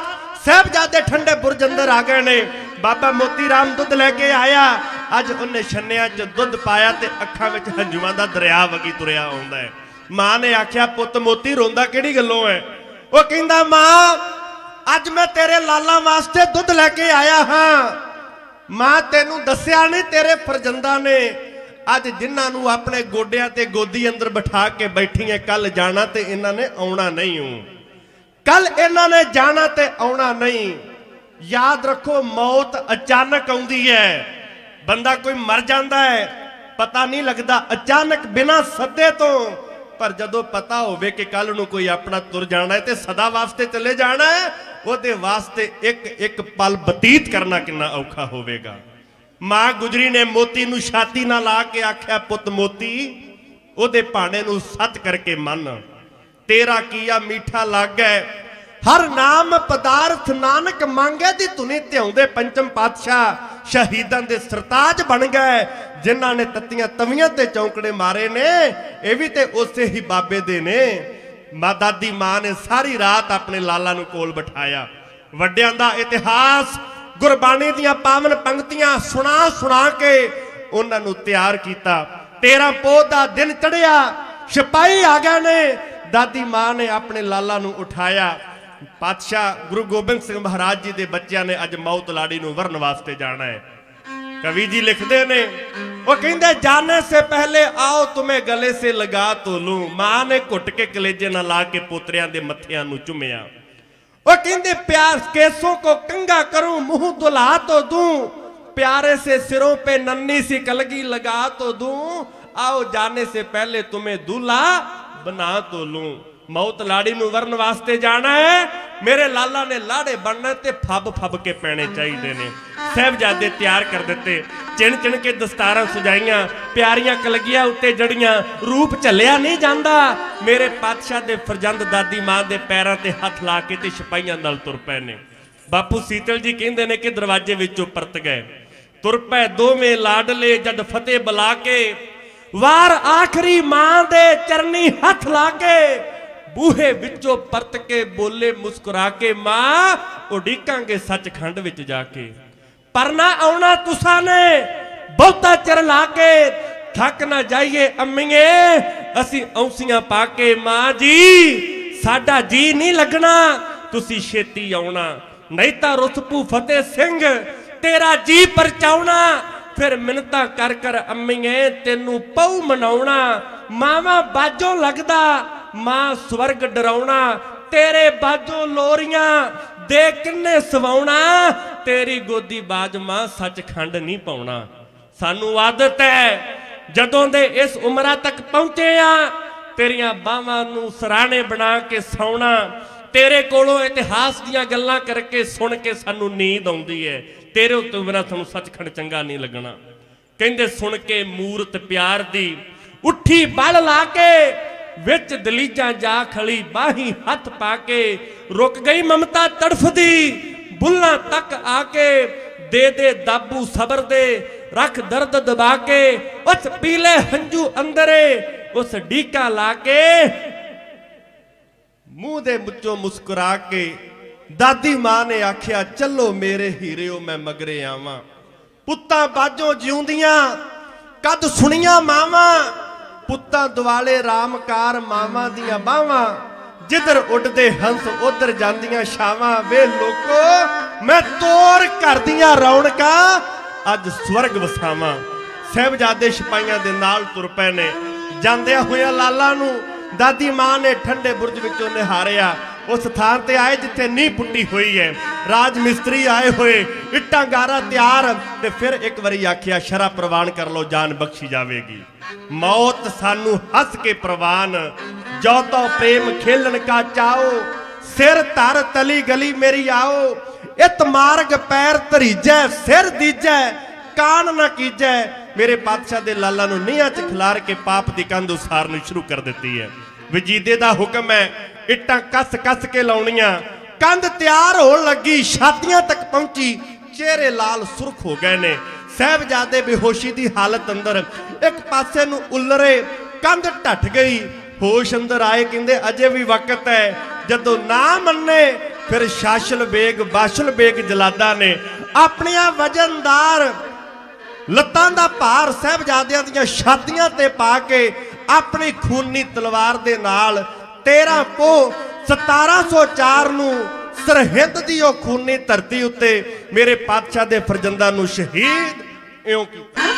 ਸਾਹਿਬਜ਼ਾਦੇ ਠੰਡੇ ਬੁਰਜ ਅੰਦਰ ਆ ਗਏ ਨੇ। ਬਾਬਾ ਮੋਤੀ ਰਾਮ ਦੁੱਧ ਲੈ ਕੇ ਆਇਆ। ਅੱਜ ਉਹਨੇ ਛੰਨਿਆਂ 'ਚ ਦੁੱਧ ਪਾਇਆ ਤੇ ਅੱਖਾਂ ਵਿੱਚ ਹੰਝੂਆਂ ਦਾ ਦਰਿਆ ਵਗੀ ਤੁਰਿਆ ਆਉਂਦਾ ਹੈ। ਮਾਂ ਨੇ ਆਖਿਆ ਪੁੱਤ ਮੋਤੀ ਰੋਂਦਾ ਕਿਹੜੀ ਗੱਲੋਂ ਹੈ? ਉਹ ਕਹਿੰਦਾ ਮਾਂ ਅੱਜ ਮੈਂ ਤੇਰੇ ਲਾਲਾਂ ਵਾਸਤੇ ਦੁੱਧ ਲੈ ਕੇ ਆਇਆ ਹਾਂ। ਮਾਂ ਤੈਨੂੰ ਦੱਸਿਆ ਨਹੀਂ ਤੇਰੇ ਫਰਜ਼ੰਦਾਂ ਨੇ ਅੱਜ ਜਿਨ੍ਹਾਂ ਨੂੰ ਆਪਣੇ ਗੋਡਿਆਂ ਤੇ ਗੋਦੀ ਅੰਦਰ ਬਿਠਾ ਕੇ ਬੈਠੀ ਐ ਕੱਲ ਜਾਣਾ ਤੇ ਇਹਨਾਂ ਨੇ ਆਉਣਾ ਨਹੀਂ ਹੂੰ। ਕੱਲ ਇਹਨਾਂ ਨੇ ਜਾਣਾ ਤੇ ਆਉਣਾ ਨਹੀਂ। ਯਾਦ ਰੱਖੋ ਮੌਤ ਅਚਾਨਕ ਆਉਂਦੀ ਹੈ। ਬੰਦਾ ਕੋਈ ਮਰ ਜਾਂਦਾ ਹੈ ਪਤਾ ਨਹੀਂ ਲੱਗਦਾ ਅਚਾਨਕ ਬਿਨਾਂ ਸੱਦੇ ਤੋਂ। ਪਰ ਜਦੋਂ ਪਤਾ ਹੋਵੇ ਕਿ ਕੱਲ ਨੂੰ ਕੋਈ ਆਪਣਾ ਤੁਰ ਜਾਣਾ ਹੈ ਤੇ ਸਦਾ ਵਾਸਤੇ ਚਲੇ ਜਾਣਾ ਹੈ ਉਹਦੇ ਵਾਸਤੇ ਇੱਕ ਇੱਕ ਪਲ ਬਤੀਤ ਕਰਨਾ ਕਿੰਨਾ ਔਖਾ ਹੋਵੇਗਾ। ਮਾਂ ਗੁਜਰੀ ਨੇ ਮੋਤੀ ਨੂੰ ਛਾਤੀ ਨਾਲ ਲਾ ਕੇ ਆਖਿਆ ਪੁੱਤ ਮੋਤੀ ਉਹਦੇ ਭਾਣੇ ਨੂੰ ਸੱਤ ਕਰਕੇ ਮੰਨ। ਤੇਰਾ ਕੀਆ ਮੀਠਾ ਲੱਗੈ ਹਰ ਨਾਮ ਪਦਾਰਥ ਨਾਨਕ ਮੰਗੇ ਦੀ ਧੁਨੀ ਧਿਆਉਂਦੇ ਪੰਚਮ ਪਾਤਸ਼ਾਹ ਸ਼ਹੀਦਾਂ ਦੇ ਸਰਤਾਜ ਬਣ ਗਏ ਜਿਨ੍ਹਾਂ ਨੇ ਤੱਤੀਆਂ ਤਵੀਆਂ ਤੇ ਚੌਂਕੜੇ ਮਾਰੇ ਨੇ। ਇਹ ਵੀ ਤੇ ਉਸੇ ਹੀ ਬਾਬੇ ਦੇ ਨੇ। ਦਾਦੀ ਮਾਂ ਨੇ ਸਾਰੀ ਰਾਤ ਆਪਣੇ ਲਾਲਾ ਨੂੰ ਕੋਲ ਬਿਠਾਇਆ। ਵੱਡਿਆਂ ਦਾ ਇਤਿਹਾਸ ਗੁਰਬਾਣੀ ਦੀਆਂ ਪਾਵਨ ਪੰਕਤੀਆਂ ਸੁਣਾ ਸੁਣਾ ਕੇ ਉਹਨਾਂ ਨੂੰ ਤਿਆਰ ਕੀਤਾ। 13 ਪੋਹ ਦਾ ਦਿਨ ਚੜਿਆ ਸਿਪਾਹੀ ਆ ਗਏ ਨੇ। ਦਾਦੀ ਮਾਂ ਨੇ ਆਪਣੇ ਲਾਲਾ ਨੂੰ ਉਠਾਇਆ। ਪਾਤਸ਼ਾਹ ਗੁਰੂ ਗੋਬਿੰਦ ਸਿੰਘ ਮਹਾਰਾਜ ਜੀ ਦੇ ਬੱਚਿਆਂ ਨੇ ਅੱਜ ਮੌਤ ਲਾੜੀ ਨੂੰ ਵਰਨ ਵਾਸਤੇ ਜਾਣਾ ਹੈ। कवि जी लिखते ने वो कहते जाने से पहले आओ तुम्हें गले से लगा तो लूं। मां ने घुट के कलेजे ना ला के पोतरियां दे मत्थियां नूं चुमिया। वो कहते प्यार केसों को कंगा करूं मुंह दुल्हा तो दूं। प्यारे से सिरों पे नन्ही सी कलगी लगा तो दूं। आओ जाने से पहले तुम्हें दूल्हा बना तो लूं। मौत लाड़ी नूं वरन वास्ते जाना है। मेरे लाला ने लाड़े बनना ते फब फब के पैने चाहिए ने। साहिबजादे तैयार कर दिते चिण चिण के दस्तारां सजाइयां प्यारियां कलगियां उत्ते जड़ियां रूप झलिया नहीं जांदा। मेरे पातशाह दे फरजंद दादी मां दे पैरां ते हथ ला के ते सिपाहियां नाल तुर पए ने। बापू सीतल जी कहंदे ने कि दरवाजे विचों परत गए तुर पए दोवें लाडले जद फतेह बुला के वार आखरी मां दे चरनी हथ ला के बूहे विचों परत के बोले मुस्कुरा के मां उडीकांगे सचखंड विच जाके पर ना आउणा तुसा ने बहुता चिर ला के थक ना जाइए अम्मीए असी औंसियां पाके। मां जी साडा जी नहीं लगना तुसी छेती आउणा। नहीं तां रुसपू फतेह सिंह तेरा जी परचाउणा फिर मिन्नतां कर कर अम्मीए तेनू पऊ मनाउणा मावा बाजों लगदा मां स्वर्ग डराउणा तेरे बाजों लोरियां दे किन्ने सवाउणा तेरी गोदी बाज मां सचखंड नहीं पाउणा। सानू आदत है जदों दे इस उमरा तक पहुंचे आ तेरियां बावां नू सराहने बना के सौना तेरे कोलों इतिहास दीयां गल्लां करके सुन के सानू नींद आउंदी है तेरे उत्ते बिना सानू सचखंड चंगा नहीं लगना। कहंदे सुन के मूरत प्यार दी उठी बल ला के विच दलीजा जा खड़ी बाही हथ पाके रुक गई ममता तड़फदी बुल्ला तक आके दे दाबू सबर दे रख दर्द दबा के उस पीले हंजू अंदरे उस डीका ला के मुंह दे मुचों मुस्कुरा के दादी मां ने आख्या चलो मेरे हीरेओ मैं मगरे आवां पुत्तां बाजों जिउंदियां कद सुनियां मावां पुत्तां दुआले रामकार मावां दियां बावां जिधर उड़दे हंस उधर जांदियां छावां वे लोको मैं तोर घर दियां रौनकां अज स्वर्ग वसावां। साहिबजादे सिपाहियां दे नाल तुर पए ने ਜਾਂਦਿਆਂ ਹੋਇਆ ਲਾਲਾ ਨੂੰ ਦਾਦੀ ਮਾਂ ਨੇ ਠੰਡੇ ਬੁਰਜ ਵਿੱਚੋਂ ਨਿਹਾਰਿਆ उस थान ते आए जिथे नींह पुट्टी हुई है राज मिस्त्री आए हुए इट्टां गारा तैयार ते फिर एक बारी आख्या शरा प्रवान कर लो जान बख्शी जाएगी मौत सानू हस के प्रवान जो तो प्रेम खेलन का चाओ सिर धर तली गली मेरी आओ इत मार्ग पैर धरीजै सिर दीजै कान ना कीजै मेरे पातशाह दे लाला नू नीहां च खिलार के पाप दी कंध उसारनी शुरू कर दी है। वजीदे दा हुक्म है इट्टां कस कस के लाउणियां कंध तैयार होण लगी छातियां तक पहुंची चेहरे लाल सुर्ख हो गए ने साहिबजादे बेहोशी दी हालत अंदर एक पासे नू उल्लरे कंध ढट गई होश अंदर आए कहंदे अजे भी वक्त है जदों ना मन्ने फिर शाशल बेग बाशल बेग जलादा ने अपनियां वजनदार लत्तां दा भार साहिबजादियां दीयां छातियां ते पा के अपनी खूनी तलवार दे नाल 13 पो 1704 नू सरहिंद दी ओ खूनी धरती उत्ते मेरे पातशाह दे फरजंदा नू शहीद इउं कीता।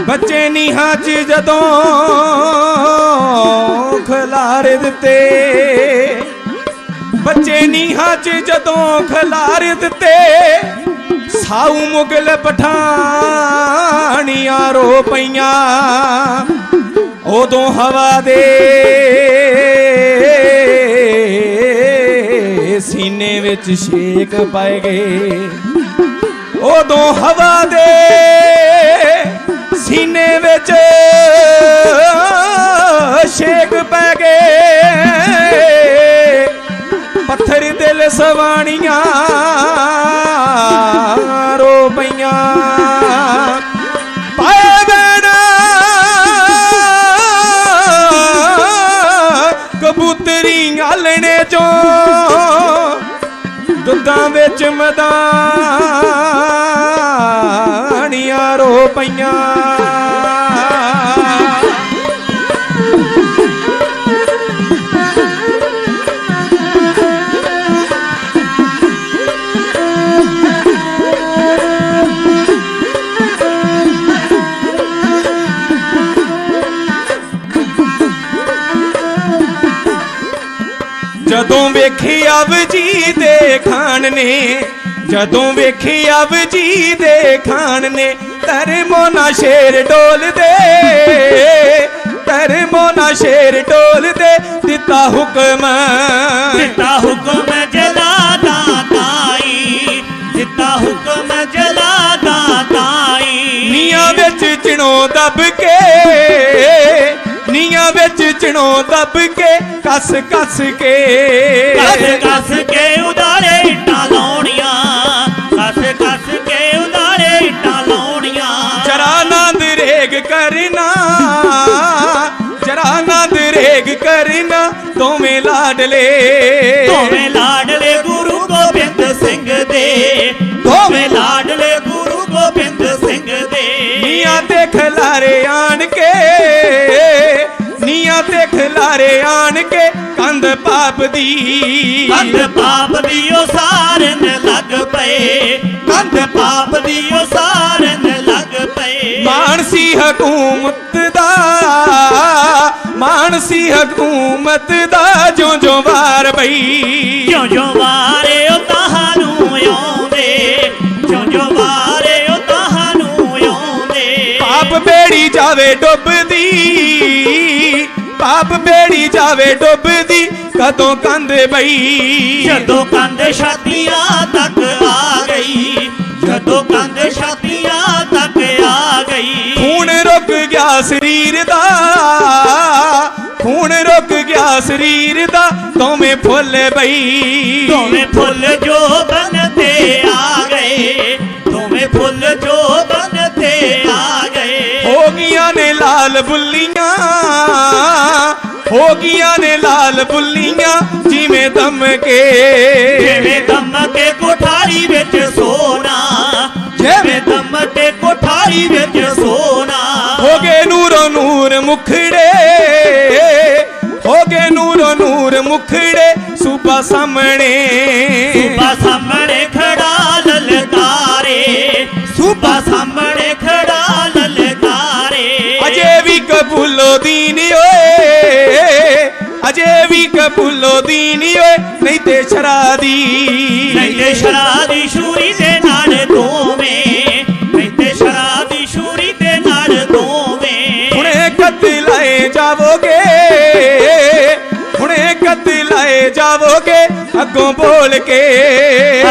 बच्चे नीहां च जदों खिलार दिते बच्चे नीहां च जदों खिलार दिते साऊ मुगल पठानियां रो पईयां उदों हवा दे सीने विच शेक पाए गए उदों हवा दे सीने विच शेक पै गए पत्थर दिल सवाणियां रो पईयां पाए बैना कबूतरी आलने चों दुद्धां विच मदानियां रो पईयां ਜਦੋਂ ਵੇਖਿਆ ਵਜੀਦ ਦੇ ਖਾਨ ਨੇ, ਜਦੋਂ ਵੇਖਿਆ ਵਜੀਦ ਦੇ ਖਾਨ ਨੇ, ਧਰਮੋਂ ਨਾ ਸ਼ੇਰ ਡੋਲਦੇ, ਧਰਮੋਂ ਨਾ ਸ਼ੇਰ ਡੋਲਦੇ, ਦਿੱਤਾ ਹੁਕਮ, ਦਿੱਤਾ ਹੁਕਮ ਜਲਾਦਾ ਤਾਈ, ਦਿੱਤਾ ਹੁਕਮ ਜਲਾਦਾ ਤਾਈ। ਨੀਆਂ ਵਿੱਚ ਚਿਣੋ ਦੱਬ ਕੇ, ਨੀਆਂ ਵਿੱਚ ਚਿਣੋ ਦੱਬ ਕੇ, ਕੱਸ ਕੱਸ ਕੇ, ਕੱਸ ਕੱਸ ਕੇ ਉਦਾਰੇ ਇੱਟਾਂ ਲਾਉਣੀਆਂ, ਕੱਸ ਕੱਸ ਕੇ ਉਦਾਰੇ ਇੱਟਾਂ ਲਾਉਣੀਆਂ। ਜਰਾ ਨਾ ਦਰੇਗ ਕਰਨਾ, ਜਰਾ ਨਾ ਦਰੇਗ ਕਰਨਾ, ਦੋਵੇਂ ਲਾਡਲੇ, ਦੋਵੇਂ ਲਾਡਲੇ ਗੁਰੂ ਗੋਬਿੰਦ ਸਿੰਘ ਦੇ, ਦੋਵੇਂ ਲਾਡਲੇ ਗੁਰੂ ਗੋਬਿੰਦ ਸਿੰਘ ਦੇ। ਨੀਆਂ ਤੇ ਖਲਾਰੇ ਆਣ ਕੇ, ਨੀਆਂ ਤੇ ਖਲਾਰੇ ਆਣ ਕੇ, ਕੰਧ ਪਾਪ ਦੀ, ਕੰਧ ਪਾਪ ਦੀ ਉਸਾਰਨ ਲੱਗ ਪਏ, ਕੰਧ ਪਾਪ ਦੀ ਉਸਾਰਨ ਲੱਗ ਪਏ। ਮਾਨਸੀ ਹਕੂਮਤ ਦਾ, ਮਾਨਸੀ ਹਕੂਮਤ ਦਾ, ਜਿਉਂ ਜਿਉਂ ਵਾਰ ਬਈ, ਜਿਉਂ ਜਿਉਂ ਵਾਰੇ ਉਹ ਤੁਹਾਨੂੰ ਆਉਂਦੇ, ਜਿਉਂ ਜਿਉਂ ਵਾਰੇ ਉਹ ਤੁਹਾਨੂੰ ਆਉਂਦੇ। ਪਾਪ ਬੇੜੀ ਜਾਵੇ ਡੁੱਬਦੀ, ਪਾਪ ਬੇੜੀ ਜਾਵੇ ਡੁੱਬਦੀ, ਕਦੋਂ ਕੰਧ ਬਈ, ਜਦੋਂ ਕੰਧ ਛਾਤੀਆਂ ਤੱਕ ਆ ਗਈ, ਜਦੋਂ ਕੰਧ ਛਾਤੀਆਂ ਤੱਕ ਆ ਗਈ। ਖੂਨ ਰੁਕ ਗਿਆ ਸਰੀਰ ਦਾ, ਖੂਨ ਰੁਕ ਗਿਆ ਸਰੀਰ ਦਾ, ਦੋਵੇਂ ਫੁੱਲ ਬਈ, ਦੋਵੇਂ ਫੁੱਲ ਜੋ ਬਨ ਤੇ ਆ ਗਏ, ਦੋਵੇਂ ਫੁੱਲ ਜੋ ਬਨ ਤੇ ਆ ਗਏ। ਹੋ ਗਈਆਂ ਨੇ ਲਾਲ ਬੁੱਲੀਆਂ, ਹੋ ਗਈਆਂ ਨੇ ਲਾਲ ਬੁੱਲੀਆਂ, ਜਿਵੇਂ ਦਮ ਕੇ, ਜਿਵੇਂ ਦਮ ਕੇ ਕੋਠਾਰੀ ਵਿੱਚ ਸੋਨਾ, ਜਿਵੇਂ ਦਮ ਕੇ ਕੋਠਾਰੀ ਵਿੱਚ ਸੋਨਾ। ਹੋ ਗਏ ਨੂਰੋ ਨੂਰ ਮੁਖੜੇ, ਹੋ ਗਏ ਨੂਰੋ ਨੂਰ ਮੁਖੜੇ, ਸੂਬਾ ਸਾਹਮਣੇ, ਸੂਬਾ ਸਾਹਮਣੇ ਖੜਾ ਲਲਕਾਰੇ, ਸੂਬਾ ਸਾਹਮਣੇ ਖੜਾ ਲਲਕਾਰੇ। ਅਜੇ ਵੀ ਕਬੂਲੋ ਦੀਨ ਓਏ, ਅਜੇ ਵੀ ਕਬੂਲੋ ਦੀਨ ਓਏ, ਨਹੀਂ ਤੇ ਸ਼ਰਾਦੀ, ਨਹੀਂ ਤੇ ਸ਼ਰਾਦੀ ਸ਼ੂਰੀ ਦੇ ਨਾਲ ਦੋਵੇਂ, ਨਹੀਂ ਤੇ ਸ਼ਰਾਦੀ ਸ਼ੂਰੀ ਦੇ ਨਾਲ ਦੋਵੇਂ। ਹੁਣੇ ਕਤਲਾਏ ਜਾਵੋਗੇ, ਹੁਣੇ ਕਤਲਾਏ ਜਾਵੋਗੇ, ਅੱਗੋਂ ਬੋਲ ਕੇ,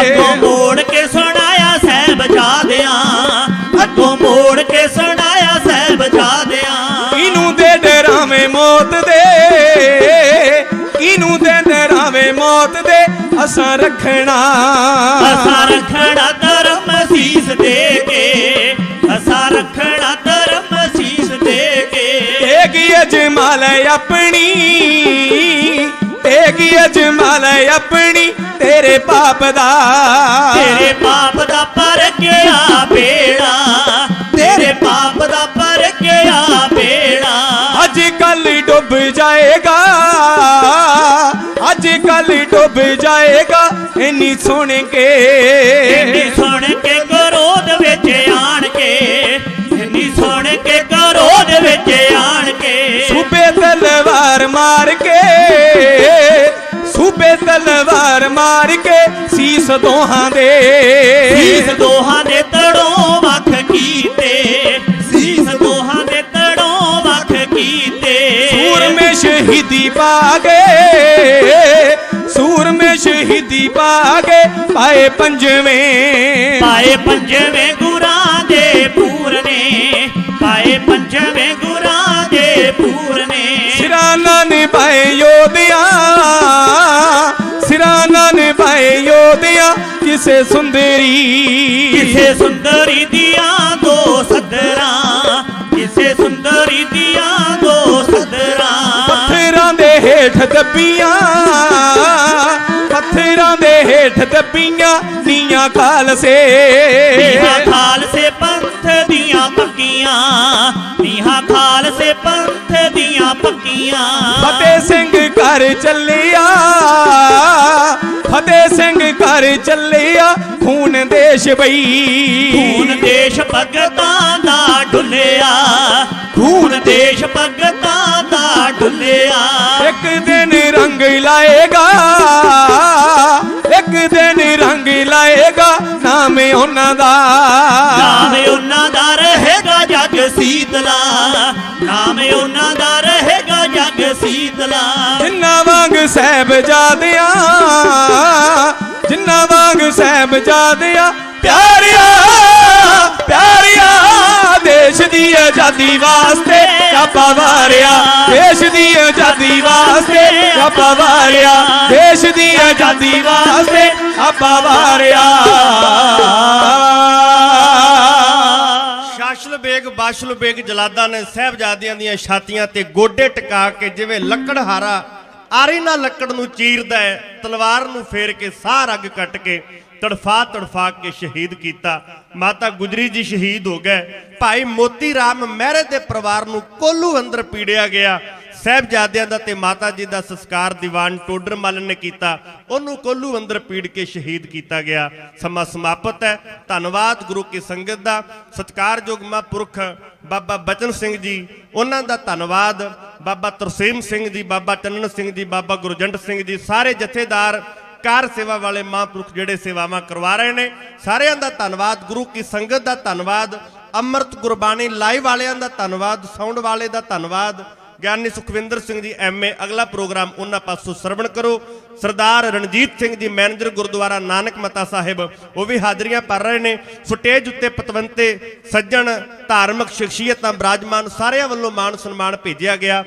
ਅੱਗੋਂ ਮੋੜ ਕੇ ਸੁਣਾਇਆ ਸਾਹਿਬਜ਼ਾਦਿਆਂ, ਅੱਗੋਂ ਮੋੜ ਕੇ ਸੁਣਾਇਆ ਸਾਹਿਬਜ਼ਾਦਿਆਂ। ਇਹਨੂੰ ਦੇ ਡਰਾਵੇਂ ਮੌਤ ਦੇ, ਇਹਨੂੰ ਦੇ ਡਰਾਵੇਂ ਮੌਤ ਦੇ, ਅਸਾਂ ਰੱਖਣਾ, ਅਸਾਂ ਰੱਖਣਾ ਧਰਮ ਸੀਸ ਦੇ ਕੇ, ਅਸਾਂ ਰੱਖਣਾ ਧਰਮ ਸੀਸ ਦੇ ਕੇ। ਤੇਗੀ ਅਜਮਾਲ ਆਪਣੀ, ਤੇਗੀ ਅਜਮਾਲ ਆਪਣੀ, ਤੇਰੇ ਪਾਪ ਦਾ, ਤੇਰੇ ਪਾਪ ਦਾ ਪਰਖਿਆ ਬੇੜਾ, ਤੇਰੇ ਪਾਪ ਦਾ ਪਰਖਿਆ ਬੇੜਾ। ਅੱਜ ਕੱਲ ਡੁੱਬ ਜਾਏਗਾ, ਅੱਜ ਕੱਲ ਡੁੱਬ ਜਾਏਗਾ, ਇੰਨੀ ਸੁਣ ਕੇ, ਇੰਨੀ ਸੁਣ ਕੇ ਕਰੋਧ ਵਿੱਚ ਆਣ ਕੇ, ਇੰਨੀ ਸੁਣ ਕੇ ਕਰੋਧ ਵਿੱਚ ਆਣ ਕੇ। ਸੂਬੇ ਤਲਵਾਰ ਮਾਰ ਕੇ, ਸੂਬੇ ਤਲਵਾਰ ਮਾਰ ਕੇ, ਸੀਸ ਦੋਹਾਂ ਦੇ, ਸੀਸ ਦੋਹਾਂ ਦੇ ਤੜੋਂ ਵੱਖ ਕੀਤੇ, ਸੀਸ ਦੋਹਾਂ ਦੇ ਤੜੋਂ ਵੱਖ ਕੀਤੇ। ਸੂਰਮੇ ਸ਼ਹੀਦੀ ਪਾ ਗਏ, ਸੂਰਮੇ ਸ਼ਹੀਦੀ ਪਾ ਗਏ, ਪਾਏ ਪੰਜਵੇਂ, ਪਾਏ ਪੰਜਵੇਂ ਗੁਰਾਂ ਦੇ ਪੂਰਨੇ, ਪਾਏ ਪੰਜਵੇਂ ਗੁਰਾਂ ਦੇ ਪੂਰਨੇ। ਸਿਰਾਂ ਨਾ ਨਿਭਾਏ ਯੋਧਿਆਂ, ਸਿਰਾਂ ਨਾ ਨਿਭਾਏ ਯੋਧਿਆਂ, ਕਿਸੇ ਸੁੰਦਰੀ, ਕਿਸੇ ਸੁੰਦਰੀ ਦੀਆਂ ਦੋ ਸਦਰਾਂ, ਕਿਸੇ ਸੁੰਦਰੀ ਦੀਆਂ ਦੋ ਸਦਰਾਂ। ਪੱਥਰਾਂ ਦੇ ਹੇਠ ਦੱਬੀਆਂ, ਪੱਥਰਾਂ ਦੇ ਹੇਠ ਦੱਬੀਆਂ, ਨੀਆਂ ਖਾਲਸੇ, ਨੀਹਾਂ ਖਾਲਸੇ ਪੰਥ ਦੀਆਂ ਪੱਕੀਆਂ, ਨੀਹਾਂ ਖਾਲਸੇ ਪੰਥ ਦੀਆਂ ਪੱਕੀਆਂ। ਫਤਿਹ ਸਿੰਘ ਘਰ ਚੱਲਿਆ, ਫਤਿਹ ਸਿੰਘ ਘਰ ਚੱਲਿਆ, ਖੂਨ ਦੇਸ਼ ਬਈ, ਖੂਨ ਦੇਸ਼ ਭਗਤਾਂ ਦਾ ਡੁੱਲਿਆ, ਖੂਨ ਦੇਸ਼ ਭਗਤਾਂ ਦਾ ਡੁੱਲਿਆ। ਇੱਕ ਦਿਨ ਰੰਗ ਲਾਏਗਾ, ਸੀਤਲਾ, ਨਾਮ ਉਹਨਾਂ ਦਾ ਰਹੇਗਾ ਜਗ ਸੀਤਲਾ। ਜਿੰਨਾ ਵਾਂਗ ਸਾਹਿਬਜ਼ਾਦਿਆਂ, ਜਿੰਨਾ ਵਾਂਗ ਸਾਹਿਬਜ਼ਾਦਿਆਂ ਪਿਆਰਿਆ, ਪਿਆਰਿਆ ਦੇਸ਼ ਦੀ ਆਜ਼ਾਦੀ ਵਾਸਤੇ ਆਪਾ ਵਾਰਿਆ, ਦੇਸ਼ ਦੀ ਆਜ਼ਾਦੀ ਵਾਸਤੇ ਆਪਾ ਵਾਰਿਆ, ਦੇਸ਼ ਦੀ ਆਜ਼ਾਦੀ ਵਾਸਤੇ ਆਪਾ ਵਾਰਿਆ। ਸ਼ਾਸਲ ਬੇਗ ਬਾਸ਼ਲ ਬੇਗ ਜਲਾਦਾਂ ਨੇ ਸਾਹਿਬਜ਼ਾਦਿਆਂ ਦੀਆਂ ਛਾਤੀਆਂ ਤੇ ਗੋਡੇ ਟਿਕਾ ਕੇ ਜਿਵੇਂ ਲੱਕੜਹਾਰਾ ਆਰੀ ਨਾਲ ਲੱਕੜ ਨੂੰ ਚੀਰਦਾ ਹੈ, ਤਲਵਾਰ ਨੂੰ ਫੇਰ ਕੇ ਸਾਹ ਰੱਗ ਕੱਟ ਕੇ ਤੜਫਾ ਤੜਫਾ ਕੇ ਸ਼ਹੀਦ ਕੀਤਾ। ਮਾਤਾ ਗੁਜਰੀ ਜੀ ਸ਼ਹੀਦ ਹੋ ਗਏ। ਭਾਈ ਮੋਤੀ ਰਾਮ ਮਹਿਰੇ ਦੇ ਪਰਿਵਾਰ ਨੂੰ ਕੋਲੂ ਅੰਦਰ ਪੀੜਿਆ ਗਿਆ। ਸਾਹਿਬਜ਼ਾਦਿਆਂ ਦਾ ਤੇ ਮਾਤਾ ਜੀ ਦਾ ਸੰਸਕਾਰ ਦੀਵਾਨ ਟੋਡਰ ਮੱਲ ਨੇ ਕੀਤਾ, ਉਹਨੂੰ ਕੋਲੂ ਅੰਦਰ ਪੀੜ ਕੇ ਸ਼ਹੀਦ ਕੀਤਾ ਗਿਆ। ਸਮਾਂ ਸਮਾਪਤ ਹੈ। ਧੰਨਵਾਦ ਗੁਰੂ ਕੀ ਸੰਗਤ ਦਾ, ਸਤਿਕਾਰਯੋਗ ਮਹਾਂਪੁਰਖ ਬਾਬਾ ਬਚਨ ਸਿੰਘ ਜੀ, ਉਹਨਾਂ ਦਾ ਧੰਨਵਾਦ, ਬਾਬਾ ਤਰਸੇਮ ਸਿੰਘ ਜੀ, ਬਾਬਾ ਚੰਨਣ ਸਿੰਘ ਜੀ, ਬਾਬਾ ਗੁਰਜੰਟ ਸਿੰਘ ਜੀ, ਸਾਰੇ ਜਥੇਦਾਰ ਕਾਰ ਸੇਵਾ ਵਾਲੇ ਮਹਾਂਪੁਰਖ ਜਿਹੜੇ ਸੇਵਾਵਾਂ ਕਰਵਾ ਰਹੇ ਨੇ, ਸਾਰਿਆਂ ਦਾ ਧੰਨਵਾਦ। ਗੁਰੂ ਕੀ ਸੰਗਤ ਦਾ ਧੰਨਵਾਦ। ਅੰਮ੍ਰਿਤ ਗੁਰਬਾਣੀ ਲਾਈਵ ਵਾਲਿਆਂ ਦਾ ਧੰਨਵਾਦ, ਸਾਊਂਡ ਵਾਲੇ ਦਾ ਧੰਨਵਾਦ। ਗਿਆਨੀ ਸੁਖਵਿੰਦਰ ਸਿੰਘ ਜੀ MA, ਅਗਲਾ ਪ੍ਰੋਗਰਾਮ ਉਹਨਾਂ ਪਾਸੋਂ ਸਰਵਣ ਕਰੋ। ਸਰਦਾਰ ਰਣਜੀਤ ਸਿੰਘ ਜੀ ਮੈਨੇਜਰ ਗੁਰਦੁਆਰਾ ਨਾਨਕ ਮਤਾ ਸਾਹਿਬ, ਉਹ ਵੀ ਹਾਜ਼ਰੀਆਂ ਭਰ ਰਹੇ ਨੇ। ਸਟੇਜ ਉੱਤੇ ਪਤਵੰਤੇ ਸੱਜਣ ਧਾਰਮਿਕ ਸ਼ਖਸੀਅਤਾਂ ਬਿਰਾਜਮਾਨ, ਸਾਰਿਆਂ ਵੱਲੋਂ ਮਾਣ ਸਨਮਾਨ ਭੇਜਿਆ ਗਿਆ।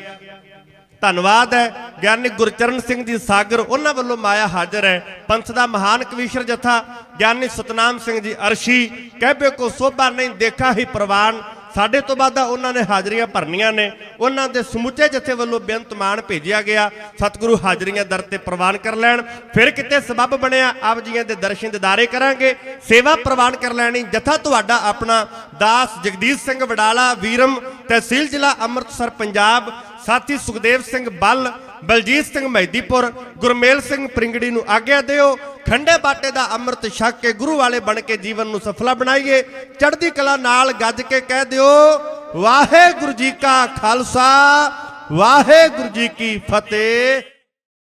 ਧੰਨਵਾਦ ਹੈ। ਗਿਆਨੀ ਗੁਰਚਰਨ ਸਿੰਘ ਜੀ ਸਾਗਰ, ਉਹਨਾਂ ਵੱਲੋਂ ਮਾਇਆ ਹਾਜ਼ਰ ਹੈ। ਪੰਥ ਦਾ ਮਹਾਨ ਕਵੀਸ਼ਰ ਜਥਾ ਗਿਆਨੀ ਸਤਨਾਮ ਸਿੰਘ ਜੀ ਅਰਸ਼ੀ, ਕਹਿਬੇ ਕੋ ਸੋਭਾ ਨਹੀਂ ਦੇਖਾ ਹੀ ਪ੍ਰਵਾਨ, ਸਾਡੇ ਤੋਂ ਬਾਅਦ ਉਹਨਾਂ ਨੇ ਹਾਜ਼ਰੀਆਂ ਭਰਨੀਆਂ ਨੇ। ਉਹਨਾਂ ਦੇ ਸਮੁੱਚੇ ਜਥੇ ਵੱਲੋਂ ਬੇਅੰਤ ਮਾਣ ਭੇਜਿਆ ਗਿਆ। ਸਤਿਗੁਰੂ ਹਾਜ਼ਰੀਆਂ ਦਰ ਤੇ ਪ੍ਰਵਾਨ ਕਰ ਲੈਣ। ਫਿਰ ਕਿਤੇ ਸਬੱਬ ਬਣਿਆ ਆਪ ਜੀਆਂ ਦੇ ਦਰਸ਼ਨ ਦਿਦਾਰੇ ਕਰਾਂਗੇ, ਸੇਵਾ ਪ੍ਰਵਾਨ ਕਰ ਲੈਣੀ। ਜਥਾ ਤੁਹਾਡਾ ਆਪਣਾ ਦਾਸ ਜਗਦੀਸ਼ ਸਿੰਘ ਵਡਾਲਾ, ਵੀਰਮ, ਤਹਿਸੀਲ ਜ਼ਿਲ੍ਹਾ ਅੰਮ੍ਰਿਤਸਰ ਪੰਜਾਬ। ਸਾਥੀ ਸੁਖਦੇਵ ਸਿੰਘ ਬੱਲ, ਬਲਜੀਤ ਸਿੰਘ ਮਹਿਦੀਪੁਰ, ਗੁਰਮੇਲ ਸਿੰਘ ਪ੍ਰਿੰਗੜੀ ਨੂੰ ਆਗਿਆ ਦਿਓ। ਖੰਡੇ ਬਾਟੇ ਦਾ ਅੰਮ੍ਰਿਤ ਛਕ ਕੇ ਗੁਰੂ ਵਾਲੇ ਬਣ ਕੇ ਜੀਵਨ ਨੂੰ ਸਫਲਾ ਬਣਾਈਏ। ਚੜ੍ਹਦੀ ਕਲਾ ਨਾਲ ਗੱਜ ਕੇ ਕਹਿ ਦਿਓ, ਵਾਹਿਗੁਰੂ ਜੀ ਕਾ ਖਾਲਸਾ, ਵਾਹਿਗੁਰੂ ਜੀ ਕੀ ਫਤਿਹ।